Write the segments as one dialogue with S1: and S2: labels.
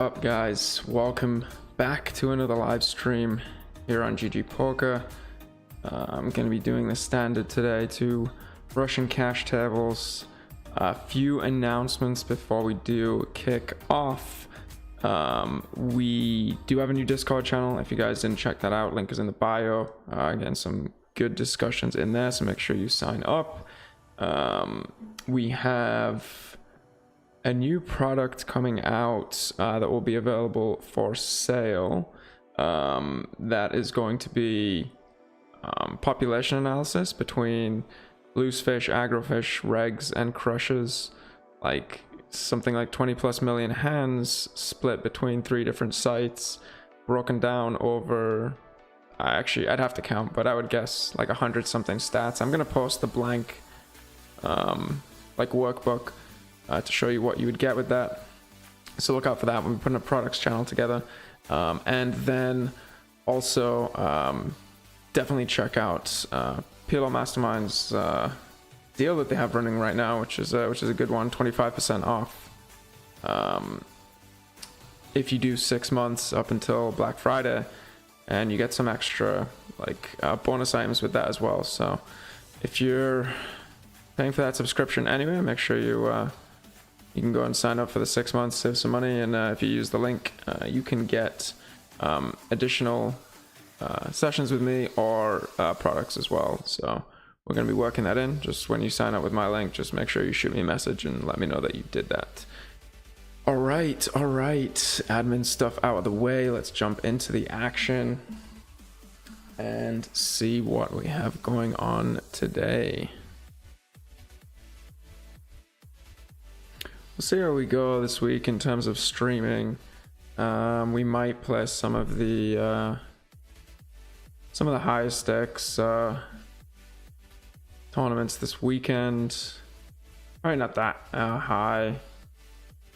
S1: Up guys, welcome back to another live stream here on GG Poker. I'm going to be doing the standard today to Russian cash tables. A few announcements before we do kick off. We do have a new Discord channel. If you guys didn't check that out, link is in the bio. Again, some good discussions in there, so make sure you sign up. We have a new product coming out that will be available for sale. That is going to be population analysis between loose fish, agrofish, regs, and crushes. Like something like 20 plus million hands split between 3 different sites, broken down over actually I'd have to count, but I would guess like 100 something stats. I'm gonna post the blank like workbook to show you what you would get with that, so look out for that when we put in a products channel together. And then also definitely check out PLO Mastermind's deal that they have running right now, which is a good one. 25% off if you do 6 months up until Black Friday, and you get some extra like bonus items with that as well. So if you're paying for that subscription anyway, make sure you can go and sign up for the 6 months, save some money, and if you use the link, you can get additional sessions with me or products as well. So we're going to be working that in. Just when you sign up with my link, just make sure you shoot me a message and let me know that you did that. All right, admin stuff out of the way. Let's jump into the action and see what we have going on today. We'll see how we go this week in terms of streaming. We might play some of the highest stakes tournaments this weekend. Probably not that high.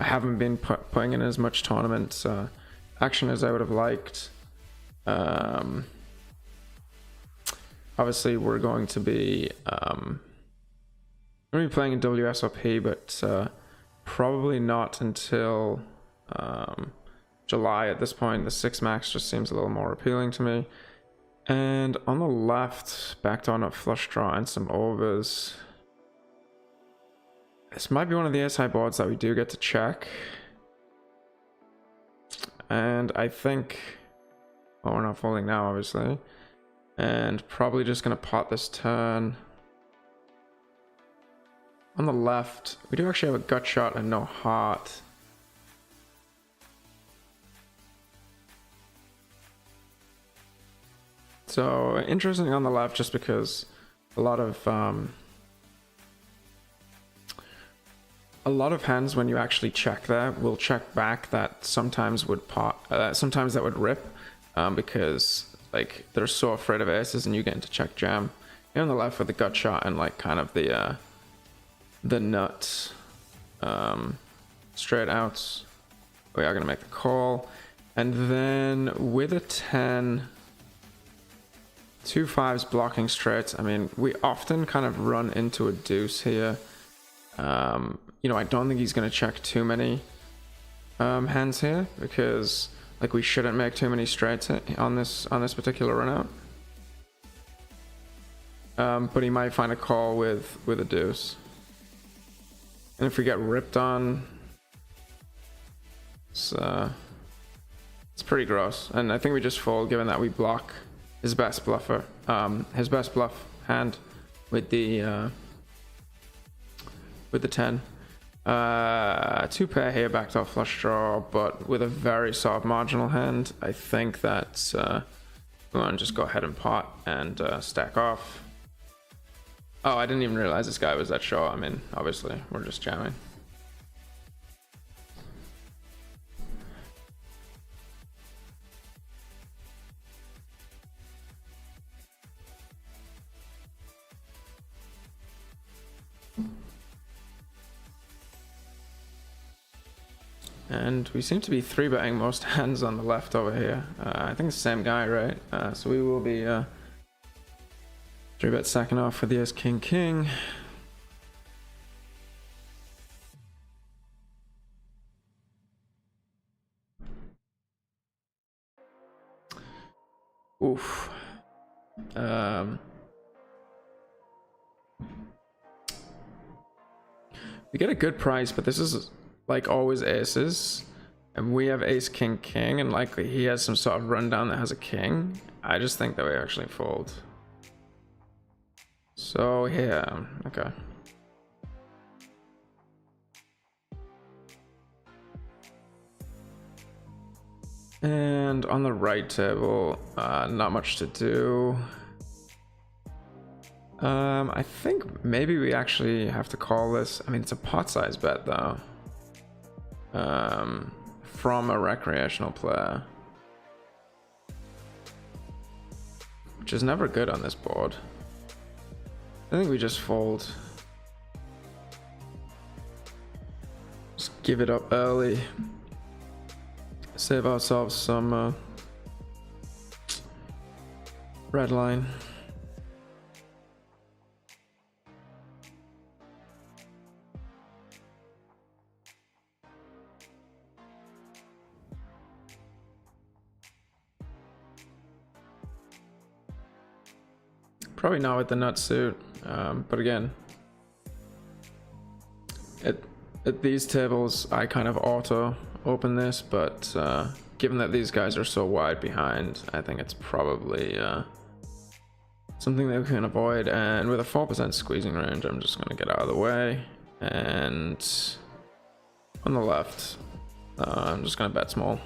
S1: I haven't been putting in as much tournament action as I would have liked. Obviously, we're going to be playing in WSOP, but probably not until July at this point. The 6 max just seems a little more appealing to me. And on the left, backed on a flush draw and some overs. This might be one of the ace high boards that we do get to check. And I think, well, we're not folding now, obviously. And probably just going to pot this turn. On the left, we do actually have a gut shot and no heart. So interesting on the left, just because a lot of hands, when you actually check there, will check back that sometimes would pot, sometimes that would rip, because like they're so afraid of aces and you get into check jam. Here on the left with the gut shot and like kind of the nuts straight outs, we are going to make the call. And then with a 10, 2 5s blocking straights. I mean, we often kind of run into a deuce here. You know, I don't think he's going to check too many hands here, because like we shouldn't make too many straights on this particular run out. But he might find a call with a deuce. And if we get ripped on, it's pretty gross. And I think we just fold, given that we block his best bluff hand with the 10. 2 pair here, backed off flush draw, but with a very soft marginal hand. I think that we want to just go ahead and pot and stack off. Oh, I didn't even realize this guy was that show. I mean, obviously, we're just jamming. And we seem to be 3-betting most hands on the left over here. I think it's the same guy, right? So we will be 3-bet second off with the ace king king. Oof. We get a good price, but this is like always aces. And we have ace, king, king, and likely he has some sort of rundown that has a king. I just think that we actually fold. So yeah, okay. And on the right table, not much to do. I think maybe we actually have to call this. I mean, it's a pot size bet though. From a recreational player, which is never good on this board. I think we just fold. Just give it up early. Save ourselves some red line. Probably not with the nut suit, but again, at these tables I kind of auto open this, but given that these guys are so wide behind, I think it's probably something that we can avoid. And with a 4% squeezing range, I'm just gonna get out of the way. And on the left, I'm just gonna bet small.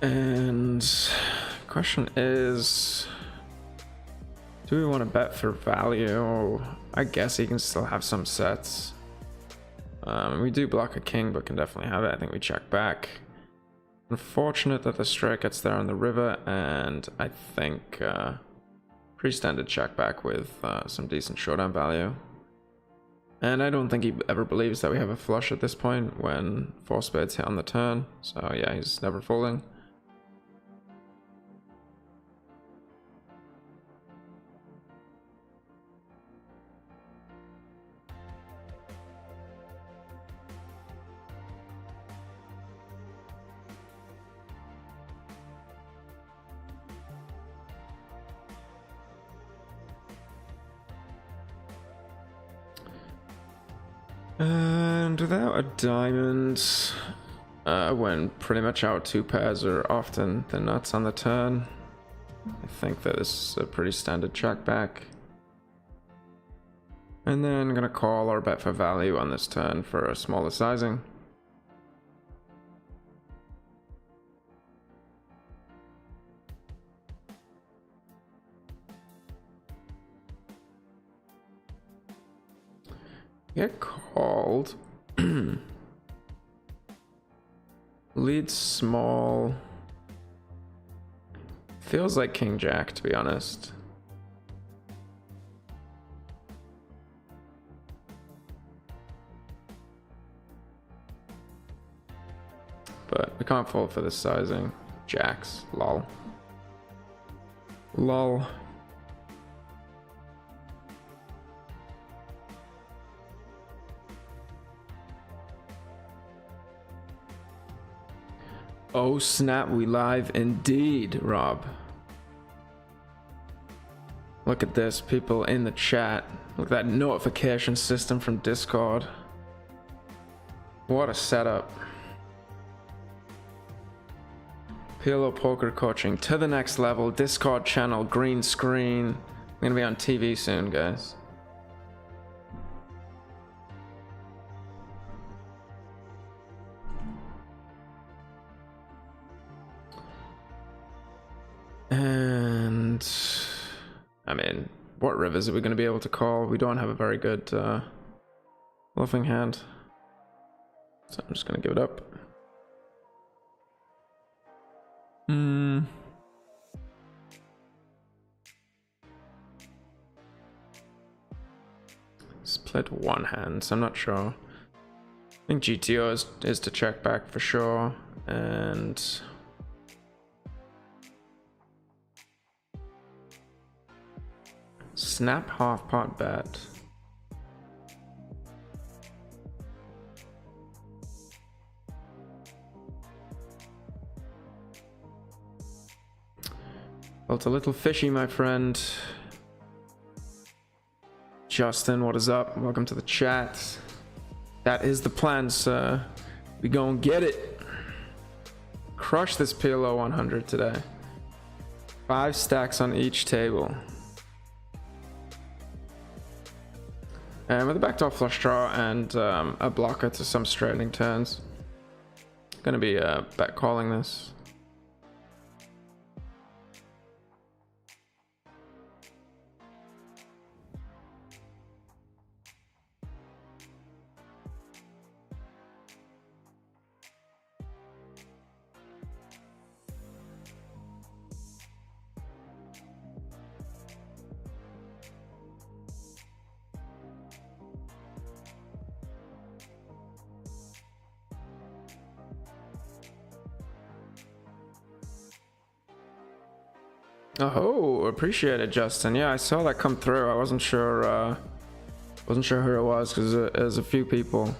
S1: And question is, do we want to bet for value? I guess he can still have some sets. We do block a king, but can definitely have it. I think we check back. Unfortunate that the strike gets there on the river, and I think pretty standard check back with some decent showdown value. And I don't think he ever believes that we have a flush at this point when 4 spades hit on the turn. So yeah, he's never folding. And without a diamond, when pretty much our 2 pairs are often the nuts on the turn, I think that this is a pretty standard check back. And then I'm gonna call or bet for value on this turn for a smaller sizing. Get called. Lead small. Feels like king jack, to be honest. But we can't fold for this sizing. Jacks, lol. Lol. Oh snap, we live indeed, Rob. Look at this, people in the chat. Look at that notification system from Discord. What a setup. PLO poker coaching to the next level. Discord channel, green screen. I'm gonna be on TV soon, guys. And I mean, what rivers are we going to be able to call? We don't have a very good bluffing hand, so I'm just going to give it up. Split one hand, so I'm not sure. I think GTO is to check back for sure, and snap half pot bet. Felt a little fishy, my friend. Justin, what is up? Welcome to the chat. That is the plan, sir. We gonna get it. Crush this PLO 100 today. 5 stacks on each table. And with a backdoor flush draw and a blocker to some straightening turns. Gonna be bet calling this. Oh, appreciate it, Justin. Yeah, I saw that come through. I wasn't sure who it was because there's a few people.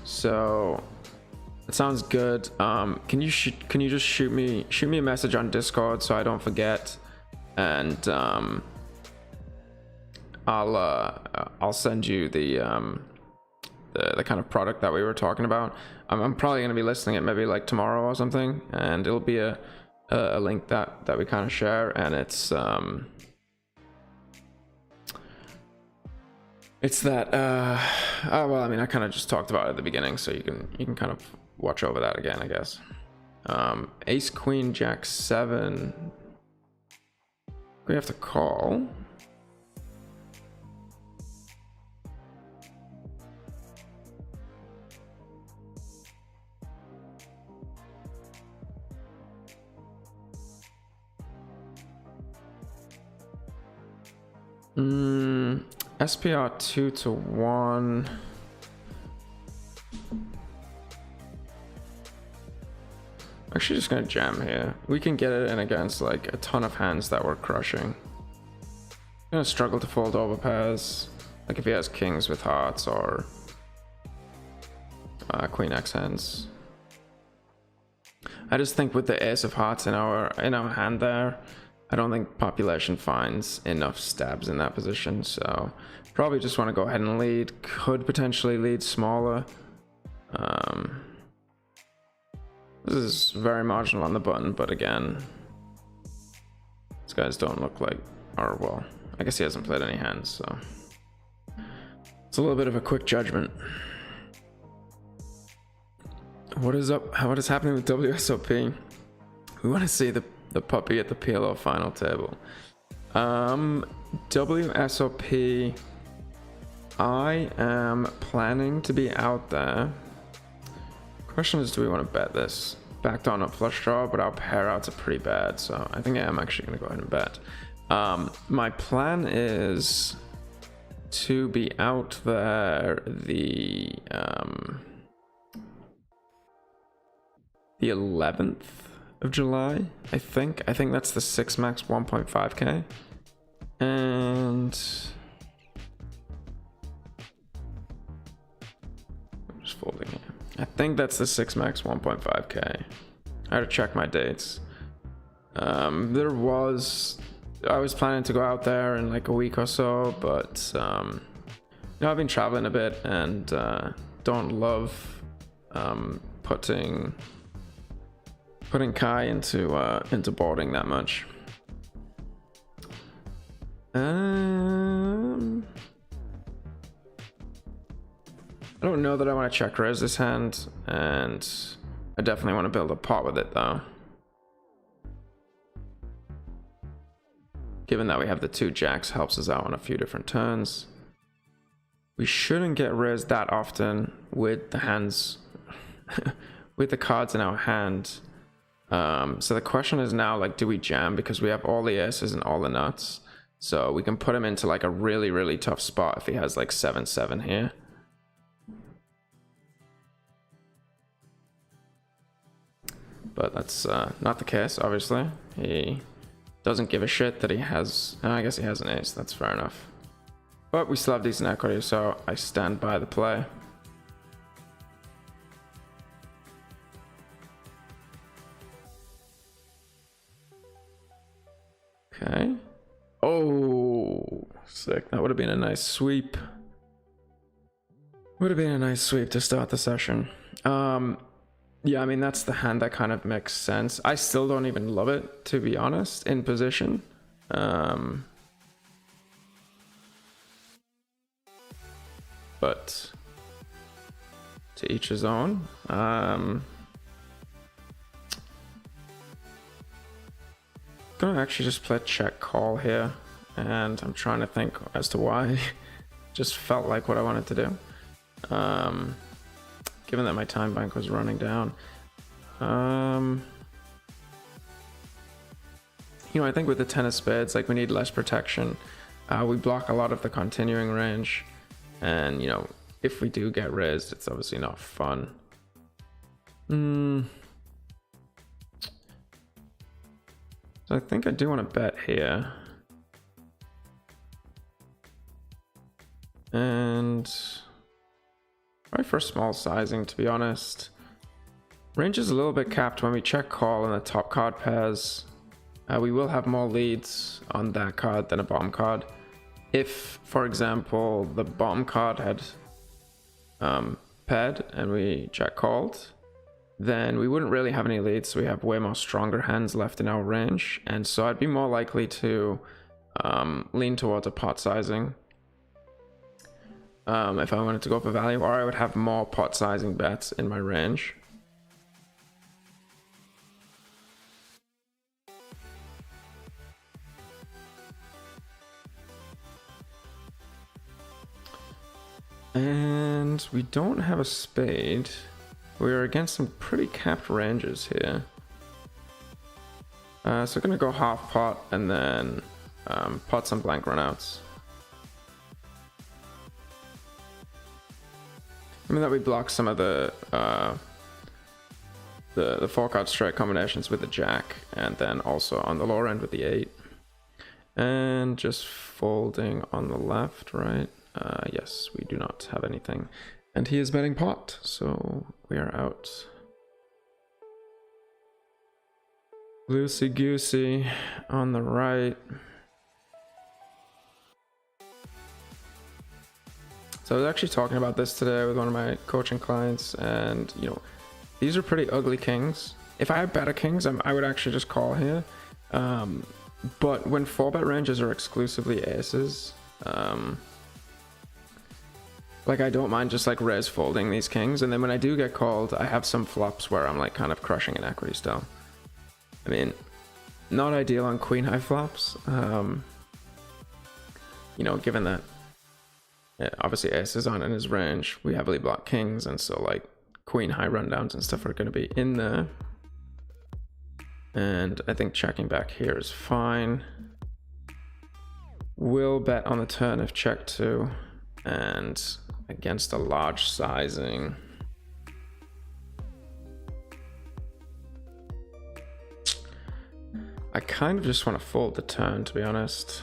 S1: So it sounds good. Can you just shoot me a message on Discord so I don't forget, and I'll send you the kind of product that we were talking about. I'm probably gonna be listing it maybe like tomorrow or something, and it'll be a link that we kind of share, and it's that oh well, I mean, I kind of just talked about it at the beginning, so you can kind of watch over that again, I guess. Ace Queen Jack 7, we have to call. SPR 2-1. Actually, just gonna jam here. We can get it in against like a ton of hands that we're crushing. Gonna struggle to fold over pairs, like if he has kings with hearts or queen X hands. I just think with the ace of hearts in our hand there, I don't think population finds enough stabs in that position, so probably just want to go ahead and lead. Could potentially lead smaller. This is very marginal on the button, but again, these guys don't look like, or well, I guess he hasn't played any hands, so it's a little bit of a quick judgment. What is up? What is happening with WSOP? We want to see the puppy at the PLO final table. WSOP, I am planning to be out there. Question is, do we want to bet this? Backed on a flush draw, but our pair outs are pretty bad, so I think I am actually going to go ahead and bet. My plan is to be out there the 11th of July, I think that's the 6 max 1.5k, and I'm just folding it. I think that's the 6 max 1.5k. I had to check my dates. I was planning to go out there in like a week or so, but you know, I've been traveling a bit and don't love putting Kai into boarding that much. I don't know that I want to check raise this hand, and I definitely want to build a pot with it though. Given that we have the 2 jacks, helps us out on a few different turns. We shouldn't get raised that often with the hands, with the cards in our hand. So the question is now, like, do we jam because we have all the aces and all the nuts? So we can put him into like a really, really tough spot if he has like 7-7 here. But that's not the case, obviously. He doesn't give a shit that he has, I guess he has an ace, that's fair enough. But we still have decent equity, so I stand by the play. Sick. That would have been a nice sweep. Would have been a nice sweep to start the session. Yeah, I mean, that's the hand that kind of makes sense. I still don't even love it, to be honest, in position. But to each his own. Gonna actually just play check call here, and I'm trying to think as to why. Just felt like what I wanted to do. Given that my time bank was running down. You know, I think with the 10 of spades, like, we need less protection. We block a lot of the continuing range, and, you know, if we do get raised, it's obviously not fun. So I think I do want to bet here. And probably for small sizing, to be honest. Range is a little bit capped when we check call and the top card pairs. We will have more leads on that card than a bottom card. If, for example, the bottom card had paired and we check called, then we wouldn't really have any leads, so we have way more stronger hands left in our range, and so I'd be more likely to lean towards a pot sizing if I wanted to go for value, or I would have more pot sizing bets in my range. And we don't have a spade. We're against some pretty capped ranges here. So we're gonna go half pot and then pot some blank runouts. I mean that we block some of the 4-card straight combinations with the jack, and then also on the lower end with the 8. And just folding on the left, right? Yes, we do not have anything. And he is betting pot, so we are out. Loosey goosey on the right. So I was actually talking about this today with one of my coaching clients, and you know, these are pretty ugly kings. If I had better kings, I would actually just call here. But when 4-bet ranges are exclusively aces, like, I don't mind just like raise folding these kings, and then when I do get called, I have some flops where I'm like kind of crushing an equity still. I mean, not ideal on queen high flops. You know, given that obviously aces aren't in his range, we heavily block kings, and so like queen high rundowns and stuff are going to be in there. And I think checking back here is fine. Will bet on the turn if check 2, and against a large sizing. I kind of just want to fold the turn, to be honest.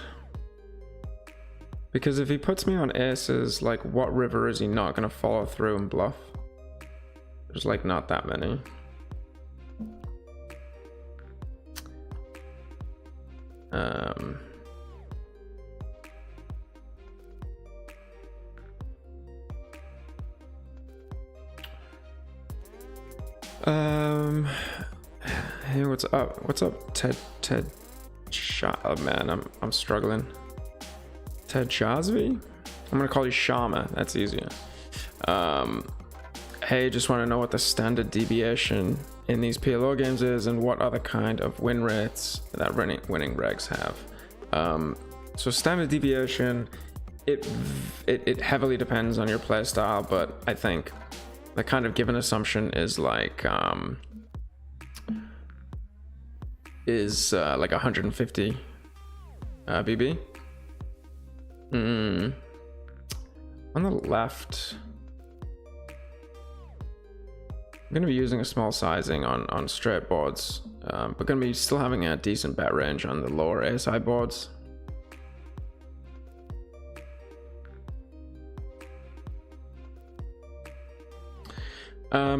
S1: Because if he puts me on aces, like, what river is he not going to follow through and bluff? There's like not that many. Hey, what's up? What's up, Ted oh man, I'm struggling. Ted Shazvi? I'm gonna call you Shama, that's easier. Hey, just want to know what the standard deviation in these PLO games is, and what other kind of win rates that winning regs have. So standard deviation, it heavily depends on your play style, but I think the kind of given assumption is like 150 BB. On the left, I'm going to be using a small sizing on straight boards, but going to be still having a decent bet range on the lower ASI boards.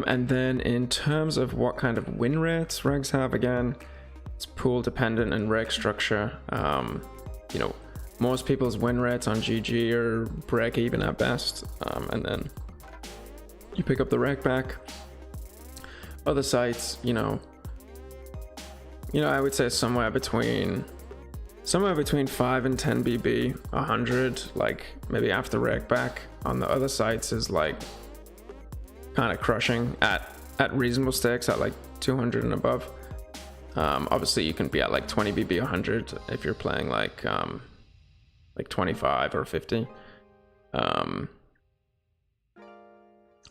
S1: And then in terms of what kind of win rates regs have, again, it's pool dependent and reg structure. You know, most people's win rates on GG are break even at best, and then you pick up the rec back. Other sites, you know, I would say somewhere between 5 and 10 BB, 100, like maybe after rec back on the other sites is like kind of crushing at reasonable stakes at like 200 and above. Obviously you can be at like 20 BB, 100 if you're playing like 25 or 50.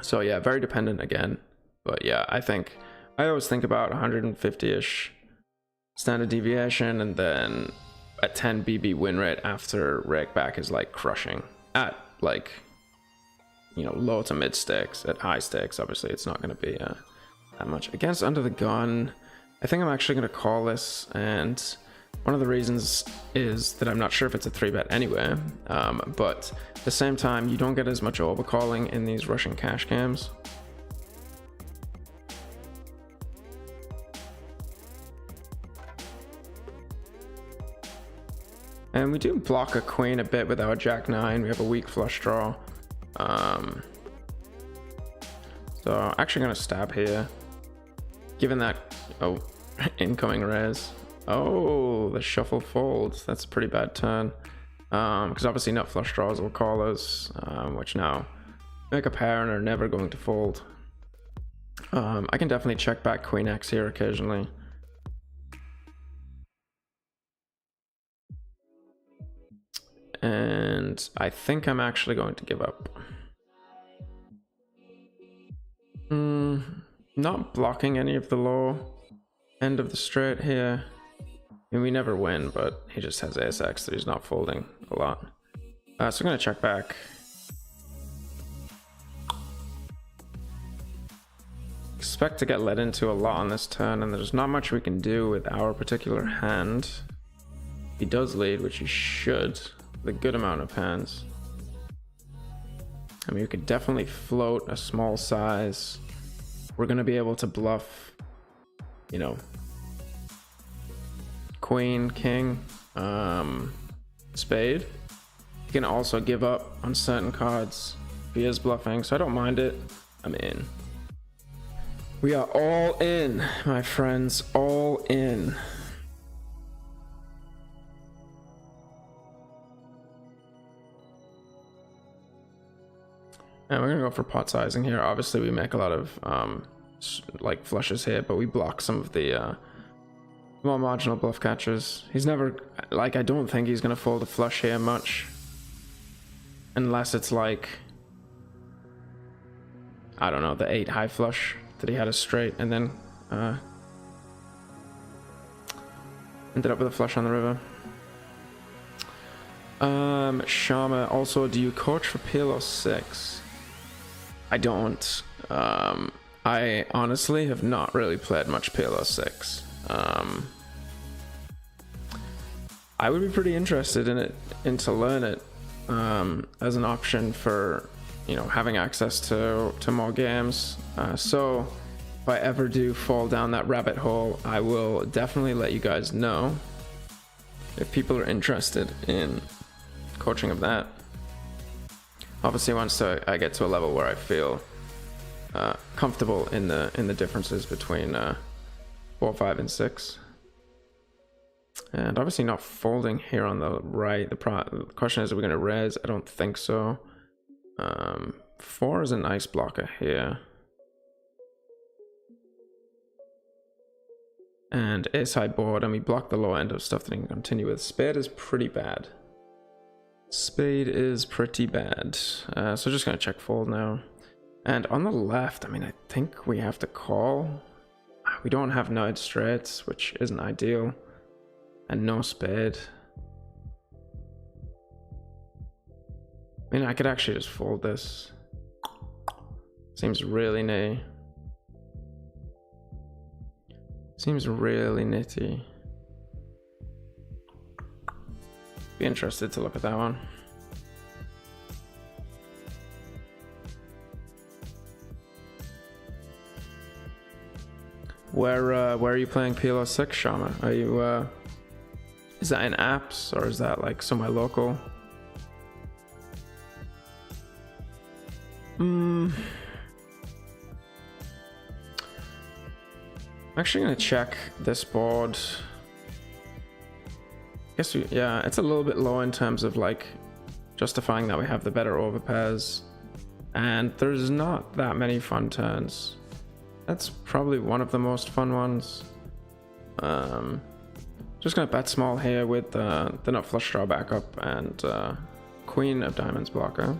S1: So yeah, very dependent again, but yeah, I always think about 150-ish standard deviation, and then a 10 BB win rate after rake back is like crushing at like, you know, low to mid stakes. At high stakes, obviously it's not going to be that much. Against under the gun, I think I'm actually going to call this, and one of the reasons is that I'm not sure if it's a 3-bet anyway, but at the same time, you don't get as much overcalling in these Russian cash games. And we do block a queen a bit with our jack 9. We have a weak flush draw. So I'm actually going to stab here. Given that, oh, incoming res. Oh, the shuffle folds. That's a pretty bad turn. Because obviously nut flush draws will call us, which now make a pair and are never going to fold. I can definitely check back queen X here occasionally. And I think I'm actually going to give up. Not blocking any of the low end of the straight here. I mean, we never win, but he just has ace-x that he's not folding a lot. So I'm going to check back. Expect to get led into a lot on this turn, and there's not much we can do with our particular hand. He does lead, which he should, with a good amount of hands. I mean, we could definitely float a small size. We're going to be able to bluff, you know, queen, king, spade. You can also give up on certain cards if he is bluffing, so I don't mind it. I'm in. We are all in, my friends, all in. And we're gonna go for pot sizing here. Obviously we make a lot of like flushes here, but we block some of the more marginal bluff catchers. He's never, like, I don't think he's gonna fold a flush here much, unless it's like, I don't know, the 8 high flush that he had a straight and then ended up with a flush on the river. Sharma, also, do you coach for PLO 6? I don't. I honestly have not really played much PLO 6. I would be pretty interested in it, to learn it as an option for, you know, having access to more games. So if I ever do fall down that rabbit hole, I will definitely let you guys know if people are interested in coaching of that. Obviously, once I get to a level where I feel comfortable in the differences between 4, 5, and 6, and obviously not folding here on the right. The question is, are we going to res? I don't think so. 4 is a nice blocker here, and ace high board, and we block the low end of stuff that he can continue with. Spade is pretty bad. Spade is pretty bad. So just gonna check fold now. And on the left, I mean, I think we have to call. We don't have node straights, which isn't ideal, and no spade. I mean, I could actually just fold this. Seems really nitty. Seems really nitty. Be interested to look at that one. Where are you playing PLO 6, Shama? Are you is that in apps or is that like somewhere local? I'm actually gonna check this board. Yeah, it's a little bit low in terms of like justifying that we have the better overpairs, and there's not that many fun turns. That's probably one of the most fun ones. Just gonna bet small here with the nut flush draw backup and queen of diamonds blocker.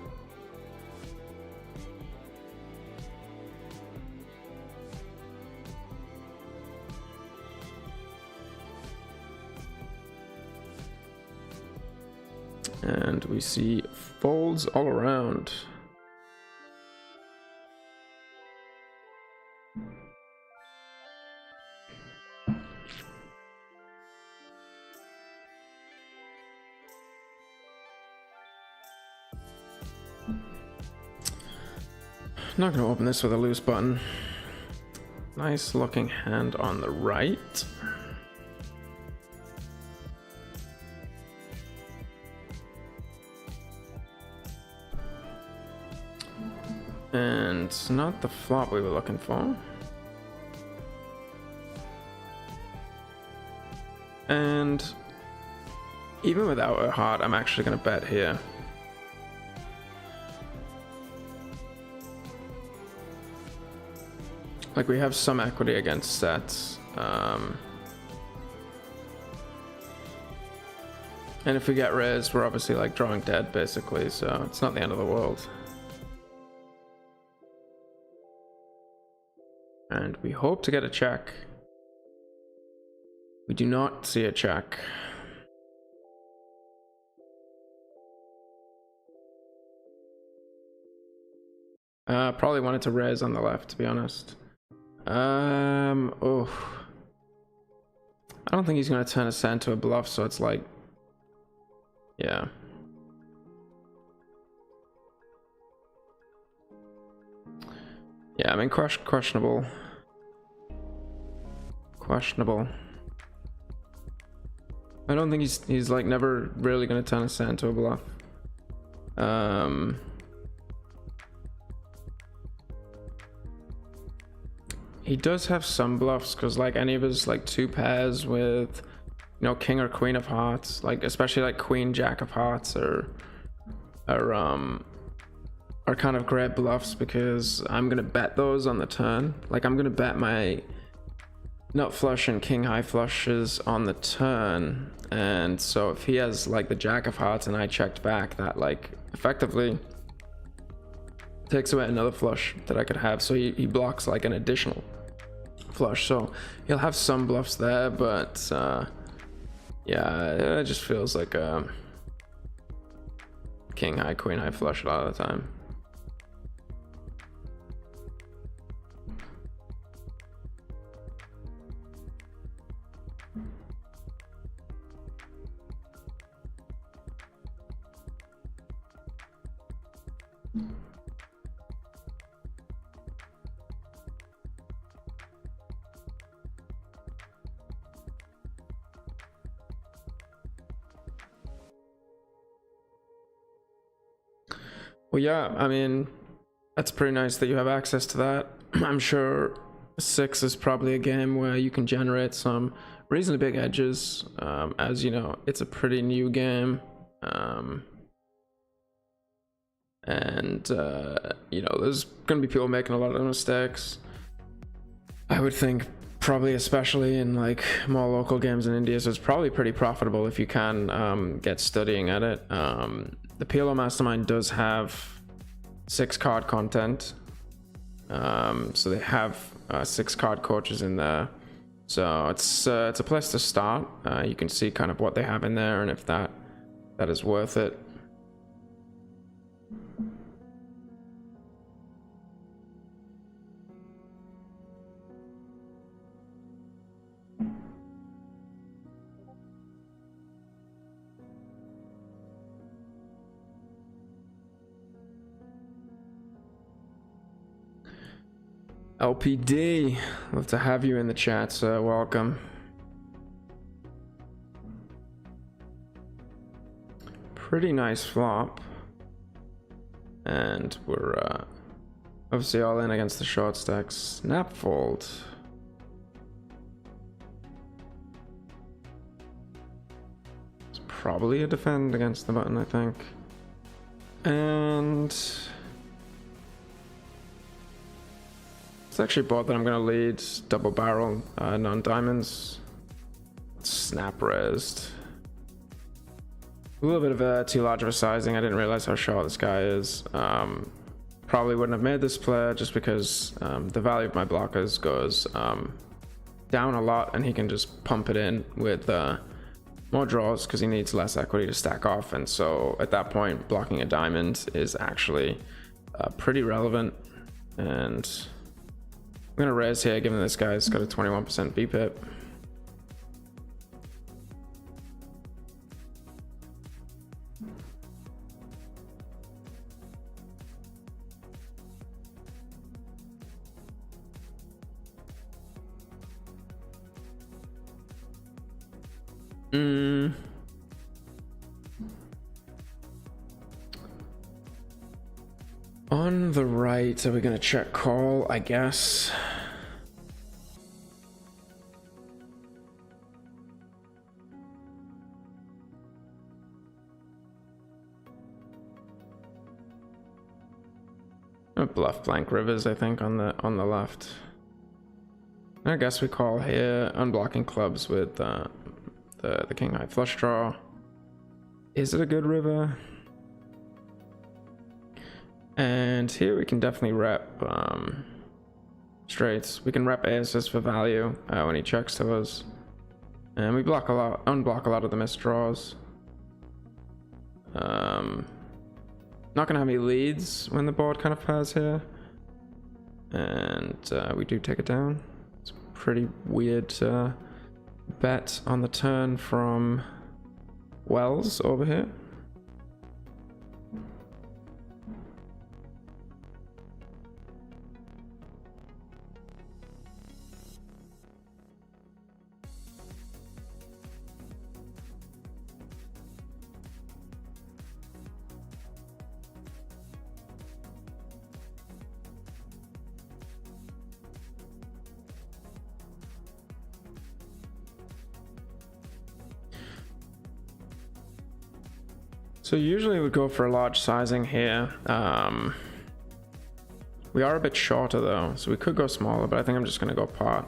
S1: And we see folds all around. Not going to open this with a loose button. Nice looking hand on the right. And not the flop we were looking for. And even without a heart, I'm actually going to bet here. Like, we have some equity against sets. And if we get raised, we're obviously like drawing dead basically, so it's not the end of the world. And we hope to get a check. We do not see a check. Probably wanted to raise on the left, to be honest. Oh. I don't think he's gonna turn a sand to a bluff, so it's like, yeah. Yeah, I mean, questionable. Questionable. I don't think he's like never really gonna turn a sand to a bluff. He does have some bluffs, because like any of his like two pairs with, you know, king or queen of hearts, like especially like queen jack of hearts are kind of great bluffs, because I'm gonna bet those on the turn. Like, I'm gonna bet my nut flush and king high flushes on the turn, and so if he has like the jack of hearts and I checked back, that like effectively takes away another flush that I could have, so he blocks like an additional flush, so he'll have some bluffs there, but yeah, it just feels like king high queen high flush a lot of the time. Well, yeah, I mean, that's pretty nice that you have access to that. I'm sure 6 is probably a game where you can generate some reasonably big edges. As you know, it's a pretty new game. You know, there's going to be people making a lot of mistakes. I would think probably especially in like more local games in India, so it's probably pretty profitable if you can get studying at it. The PLO Mastermind does have 6 card content, so they have 6 card coaches in there, so it's a place to start. You can see kind of what they have in there and if that is worth it. LPD, love to have you in the chat, so welcome. pretty nice flop. And we're obviously all in against the short stack. Snap fold. It's probably a defend against the button, I think. And it's actually board that I'm going to lead. Double barrel, non-diamonds. Snap raised. A little bit of a too large of a sizing. I didn't realize how short this guy is. Probably wouldn't have made this play just because the value of my blockers goes down a lot, and he can just pump it in with more draws because he needs less equity to stack off. And so at that point, blocking a diamond is actually pretty relevant. And I'm going to raise here, given this guy's got a 21% VPIP. On the right, are we gonna check call? I guess. Bluff blank rivers, I think, on the left. I guess we call here, unblocking clubs with the king high flush draw. Is it a good river? And here we can definitely rep straights. We can rep aces for value when he checks to us, and we block a lot, unblock a lot of the missed draws. Not gonna have any leads when the board kind of pairs here, and we do take it down. It's a pretty weird bet on the turn from Wells over here. So usually we'd go for a large sizing here. We are a bit shorter though, so we could go smaller, but I think I'm just gonna go pot.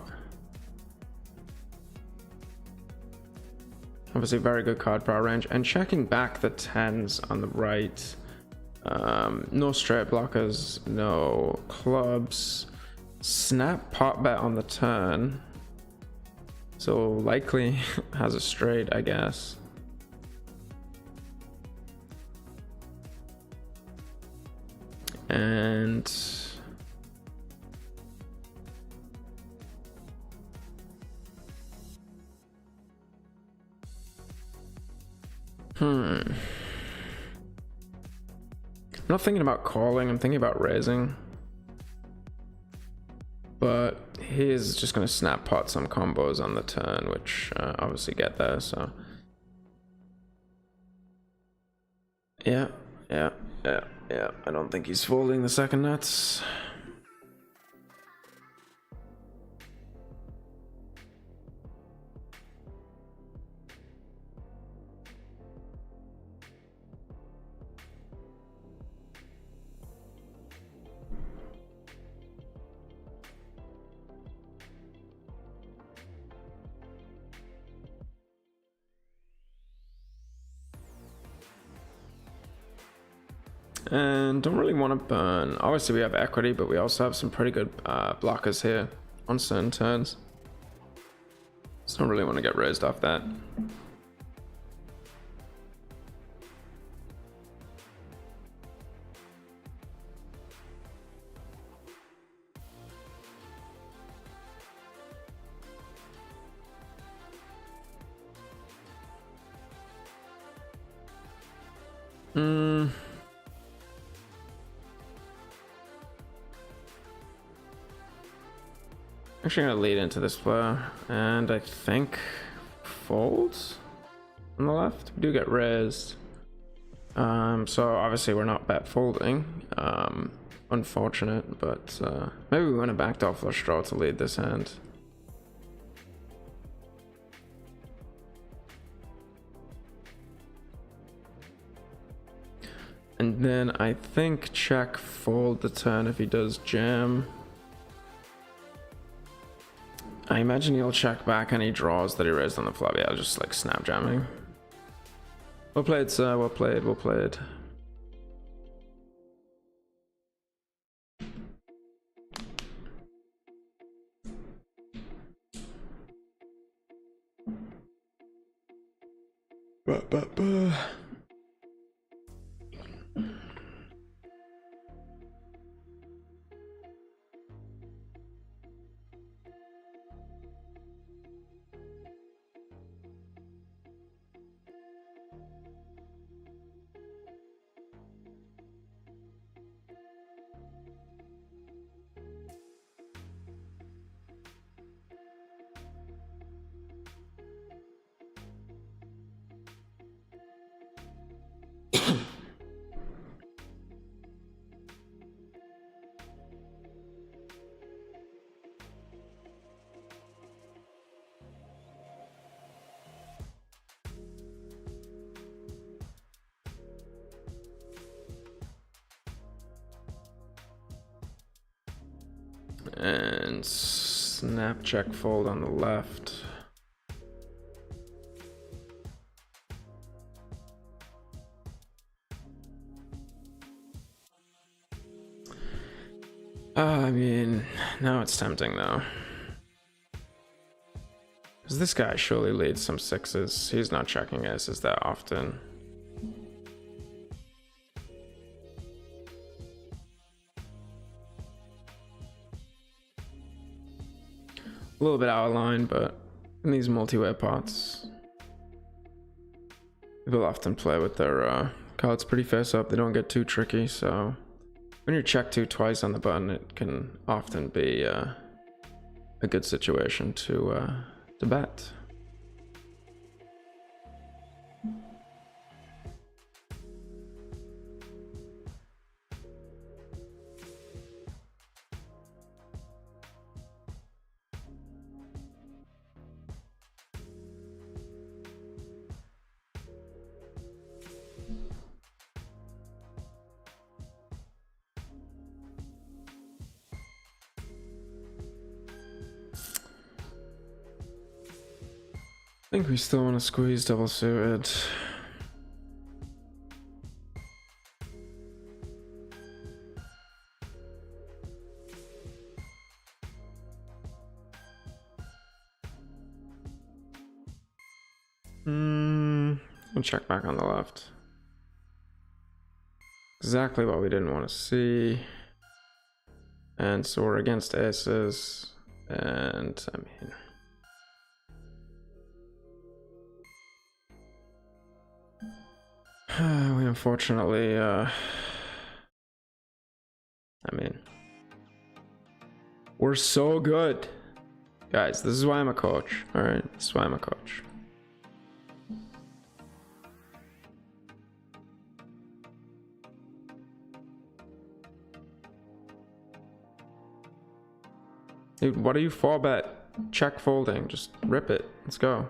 S1: Obviously very good card power range, and checking back the tens on the right. No straight blockers, no clubs. Snap pot bet on the turn. So likely has a straight, I guess. And I'm not thinking about calling, I'm thinking about raising. But he's just going to snap pot some combos on the turn, which obviously get there, so. Yeah. I don't think he's folding the second nuts. And don't really want to burn. Obviously we have equity, but we also have some pretty good blockers here on certain turns. So don't really want to get raised off that. Actually gonna lead into this play, and I think folds on the left. We do get raised. So obviously we're not bet folding. Unfortunate, but maybe we want to backdoor flush draw to lead this hand. And then I think check fold the turn if he does jam. I imagine he'll check back any draws that he raised on the flop. Yeah, just like snap jamming. Well played, sir. Well played. Well played. And snap check fold on the left. I mean, now it's tempting though. Because this guy surely leads some sixes. He's not checking aces that often. A little bit out of line, but in these multi-way pots, people often play with their cards pretty face up. They don't get too tricky, so when you're checked to twice on the button, it can often be a good situation to bet. I think we still want to squeeze double suited. We'll check back on the left. Exactly what we didn't want to see. And so we're against aces. And I mean, we unfortunately, I mean, we're so good. Guys, this is why I'm a coach, all right? This is why I'm a coach. Dude, what are you for bet? Check folding, just rip it, let's go.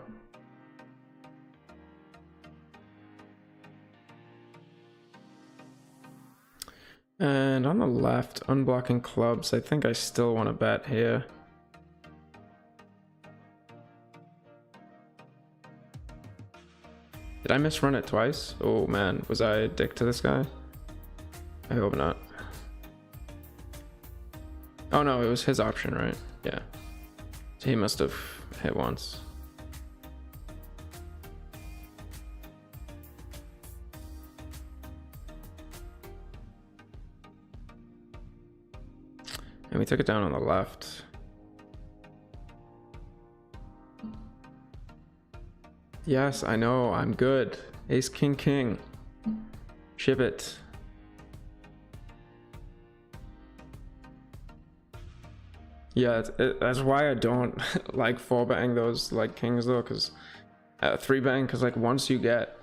S1: And on the left, unblocking clubs, I think I still want to bet here. Did I misrun it twice? Oh man, was I a dick to this guy? I hope not. Oh no, it was his option, right? Yeah. So he must have hit once. And we took it down on the left. Yes, I know, I'm good. Ace, king, king. Ship it. Yeah, that's why I don't like 4-betting those like kings though, because 3-betting, because like once you get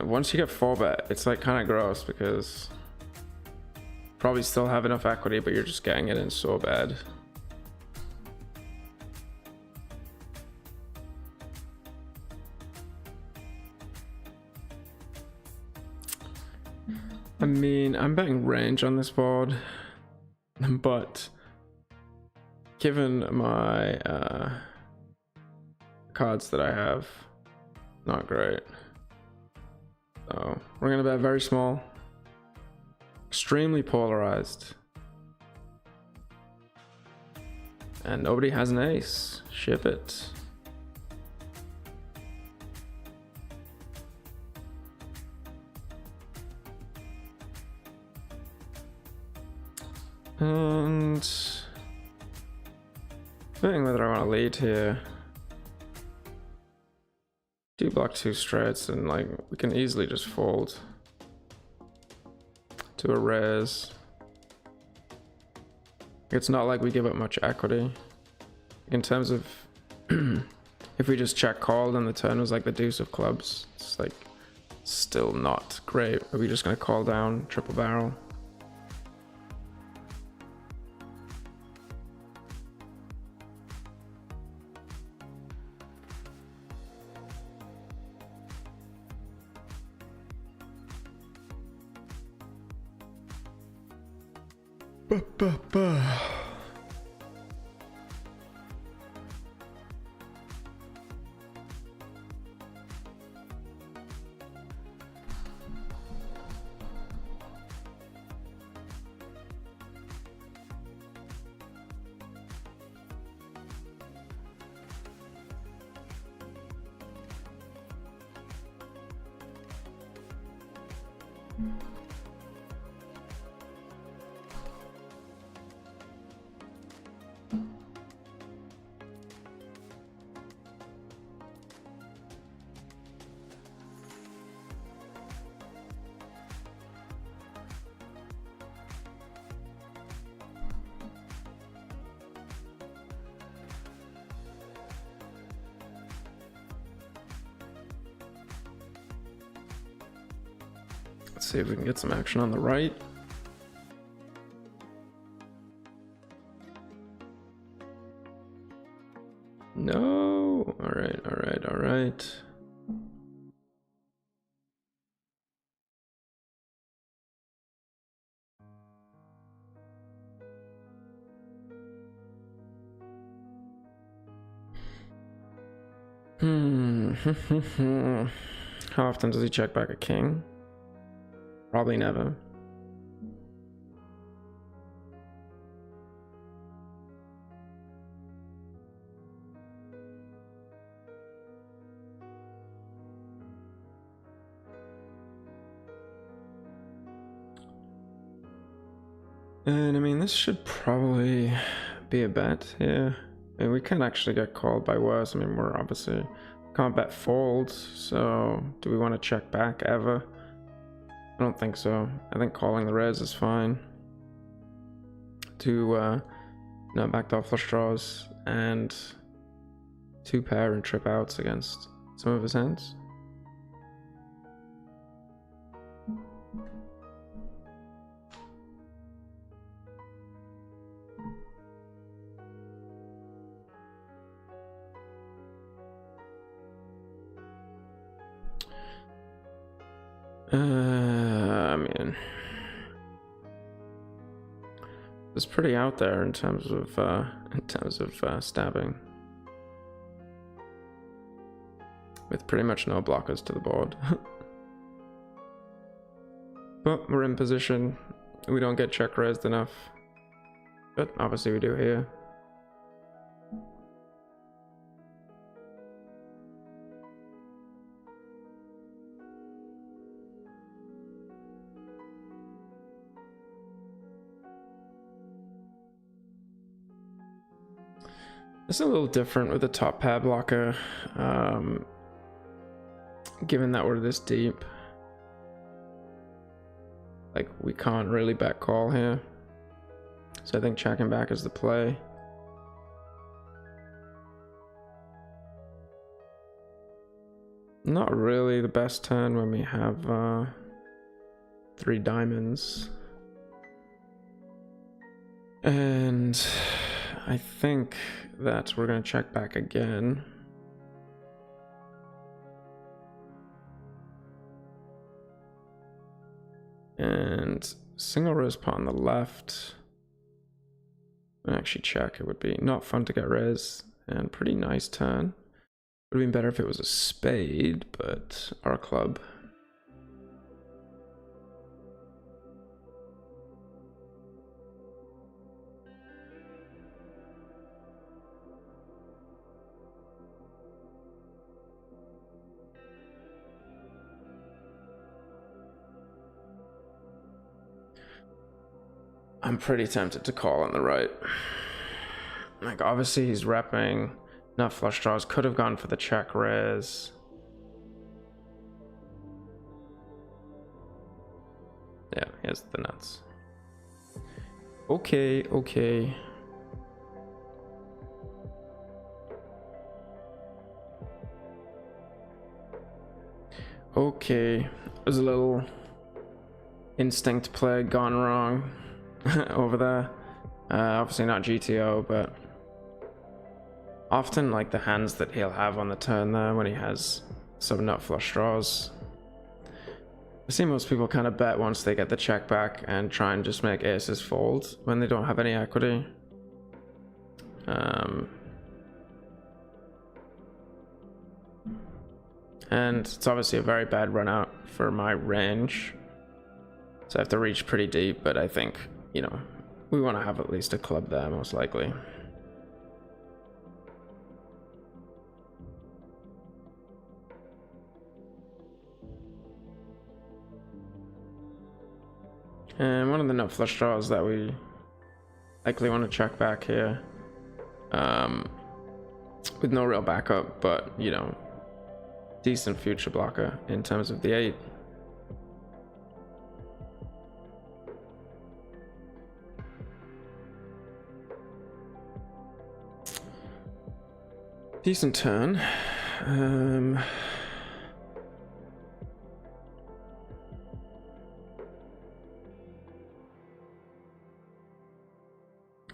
S1: once you get 4-bet, it's like kind of gross because probably still have enough equity, but you're just getting it in so bad. I mean, I'm betting range on this board, but given my cards that I have, not great. So we're gonna bet very small, extremely polarized, and nobody has an ace. Ship it. And debating whether I want to lead here. Do block 2 straights and like we can easily just fold to a raise. It's not like we give up much equity. In terms of if we just check called and the turn was like the deuce of clubs, it's like still not great. Are we just gonna call down triple barrel? Let's see if we can get some action on the right. No. All right, all right, all right. How often does he check back a king? Probably never. And I mean, this should probably be a bet here. I mean, we can actually get called by worse. I mean, we're obviously can't bet folds, so do we want to check back ever? I don't think so. I think calling the res is fine. To no backdoor flush draws and 2 pair and trip outs against some of his hands. I mean, it's pretty out there in terms of stabbing, with pretty much no blockers to the board. But we're in position. We don't get check raised enough, but obviously we do here. It's a little different with the top pair blocker, given that we're this deep. Like, we can't really bet call here. So I think checking back is the play. Not really the best turn when we have 3 diamonds. And I think that we're going to check back again. And single res pot on the left. Actually check, it would be not fun to get res, and pretty nice turn. Would have been better if it was a spade, but our club. I'm pretty tempted to call on the right. Like, obviously he's repping nut flush draws, could have gone for the check res. Yeah, here's the nuts. Okay. Okay, there's a little instinct play gone wrong over there. Obviously not GTO, but often like the hands that he'll have on the turn there when he has some nut flush draws. I see most people kind of bet once they get the check back and try and just make aces fold when they don't have any equity. And it's obviously a very bad run out for my range, so I have to reach pretty deep, but I think, you know, we want to have at least a club there, most likely. And one of the nut flush draws that we likely want to check back here, with no real backup, but, you know, decent future blocker in terms of the 8. Decent turn. I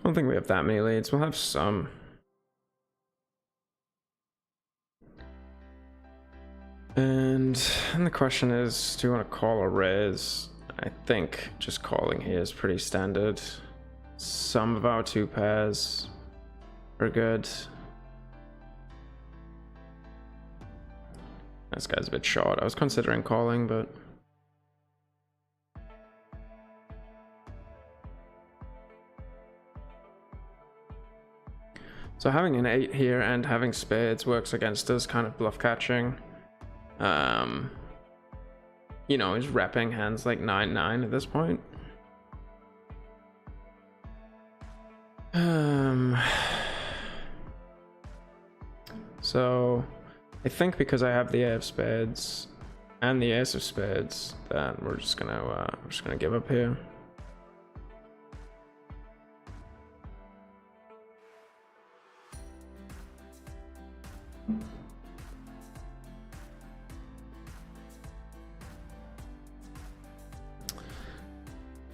S1: don't think we have that many leads. We'll have some. And the question is, do you want to call or raise? I think just calling here is pretty standard. Some of our 2 pairs are good. This guy's a bit short. I was considering calling, but so having an 8 here and having spades works against us, kind of bluff catching. You know, he's repping hands like 9-9 at this point. So I think because I have the A of spades and the ace of spades, that we're just gonna give up here.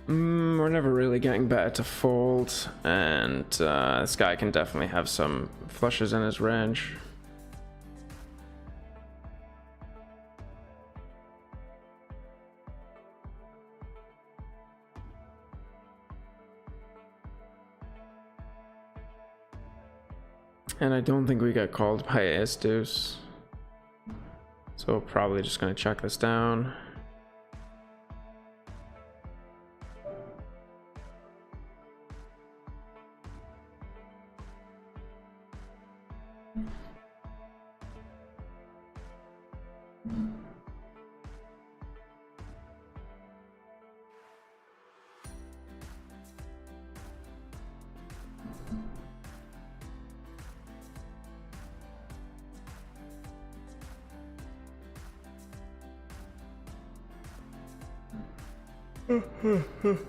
S1: We're never really getting better to fold, and this guy can definitely have some flushes in his range. And I don't think we get called by ace deuce, so we're probably just going to check this down.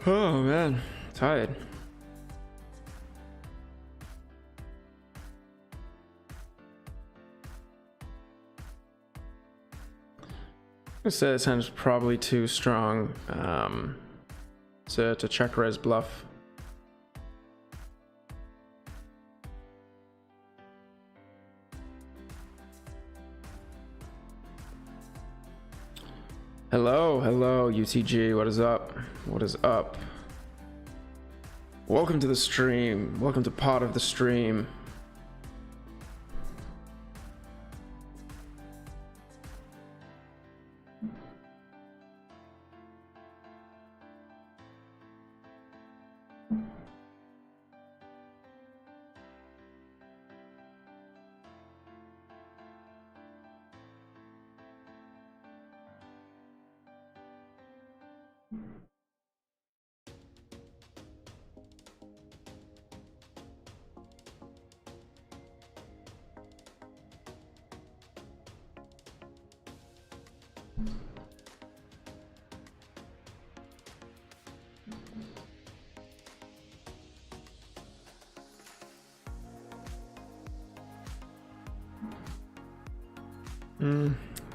S1: Oh man, tired. I say this hand's probably too strong to check raise bluff. Hello, UTG, what is up? What is up? Welcome to the stream. Welcome to Pot of the Stream.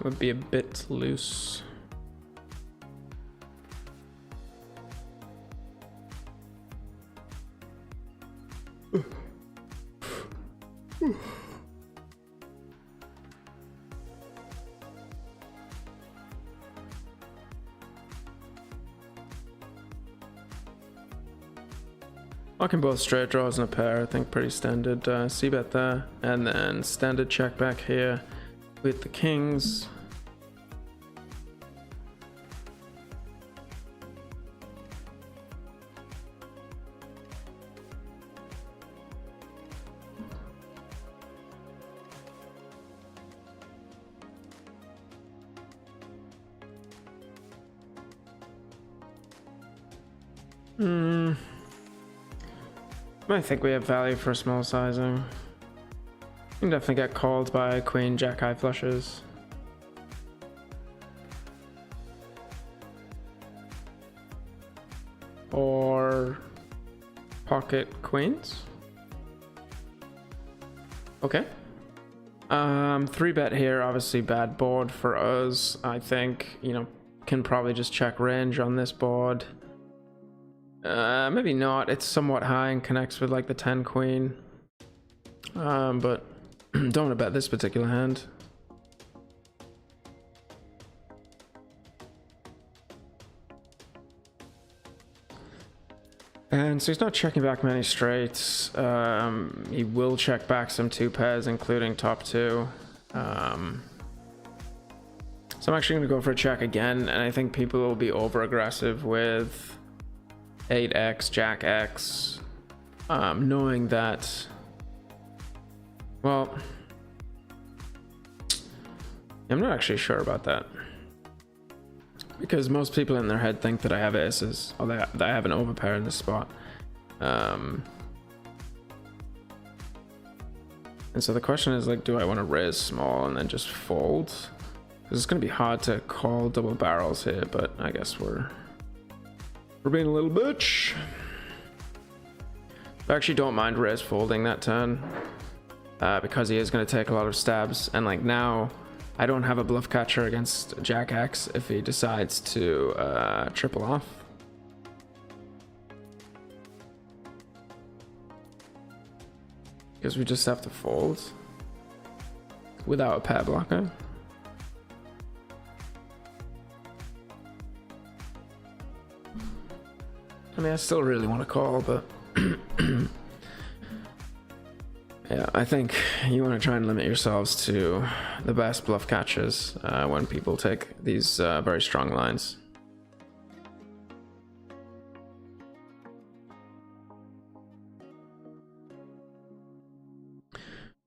S1: Would be a bit loose. Locking both straight draws and a pair, I think pretty standard. C-bet there, and then standard check back here with the kings. I think we have value for small sizing. You can definitely get called by queen jack high flushes. Or pocket queens. Okay. 3-bet here, obviously bad board for us. I think, you know, can probably just check range on this board. Maybe not. It's somewhat high and connects with like the 10 queen. But don't want to bet this particular hand. And so he's not checking back many straights. He will check back some 2 pairs, including top 2. So I'm actually going to go for a check again, and I think people will be over aggressive with 8x, jack x, knowing that, well, I'm not actually sure about that, because most people in their head think that I have aces, or that I have an overpair in this spot. And so the question is, like, do I want to raise small and then just fold? Because it's going to be hard to call double barrels here, but I guess we're being a little bitch. I actually don't mind raise folding that turn, because he is going to take a lot of stabs, and like now I don't have a bluff catcher against jack x if he decides to triple off. Because we just have to fold without a pair blocker. I mean, I still really want to call, but yeah, I think you want to try and limit yourselves to the best bluff catches when people take these very strong lines.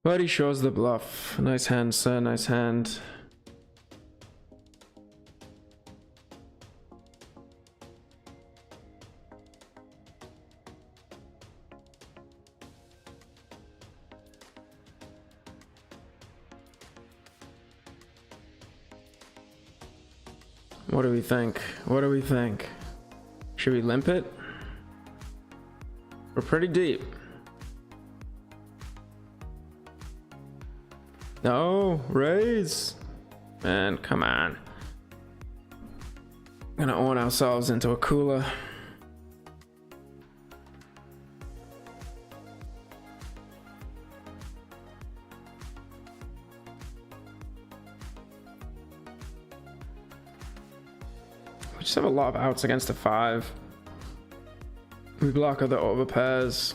S1: But he shows the bluff. Nice hand, sir, nice hand. What do we think? What do we think? Should we limp it? We're pretty deep. No, raise. Man, come on. Gonna own ourselves into a cooler. We just have a lot of outs against a 5. We block other overpairs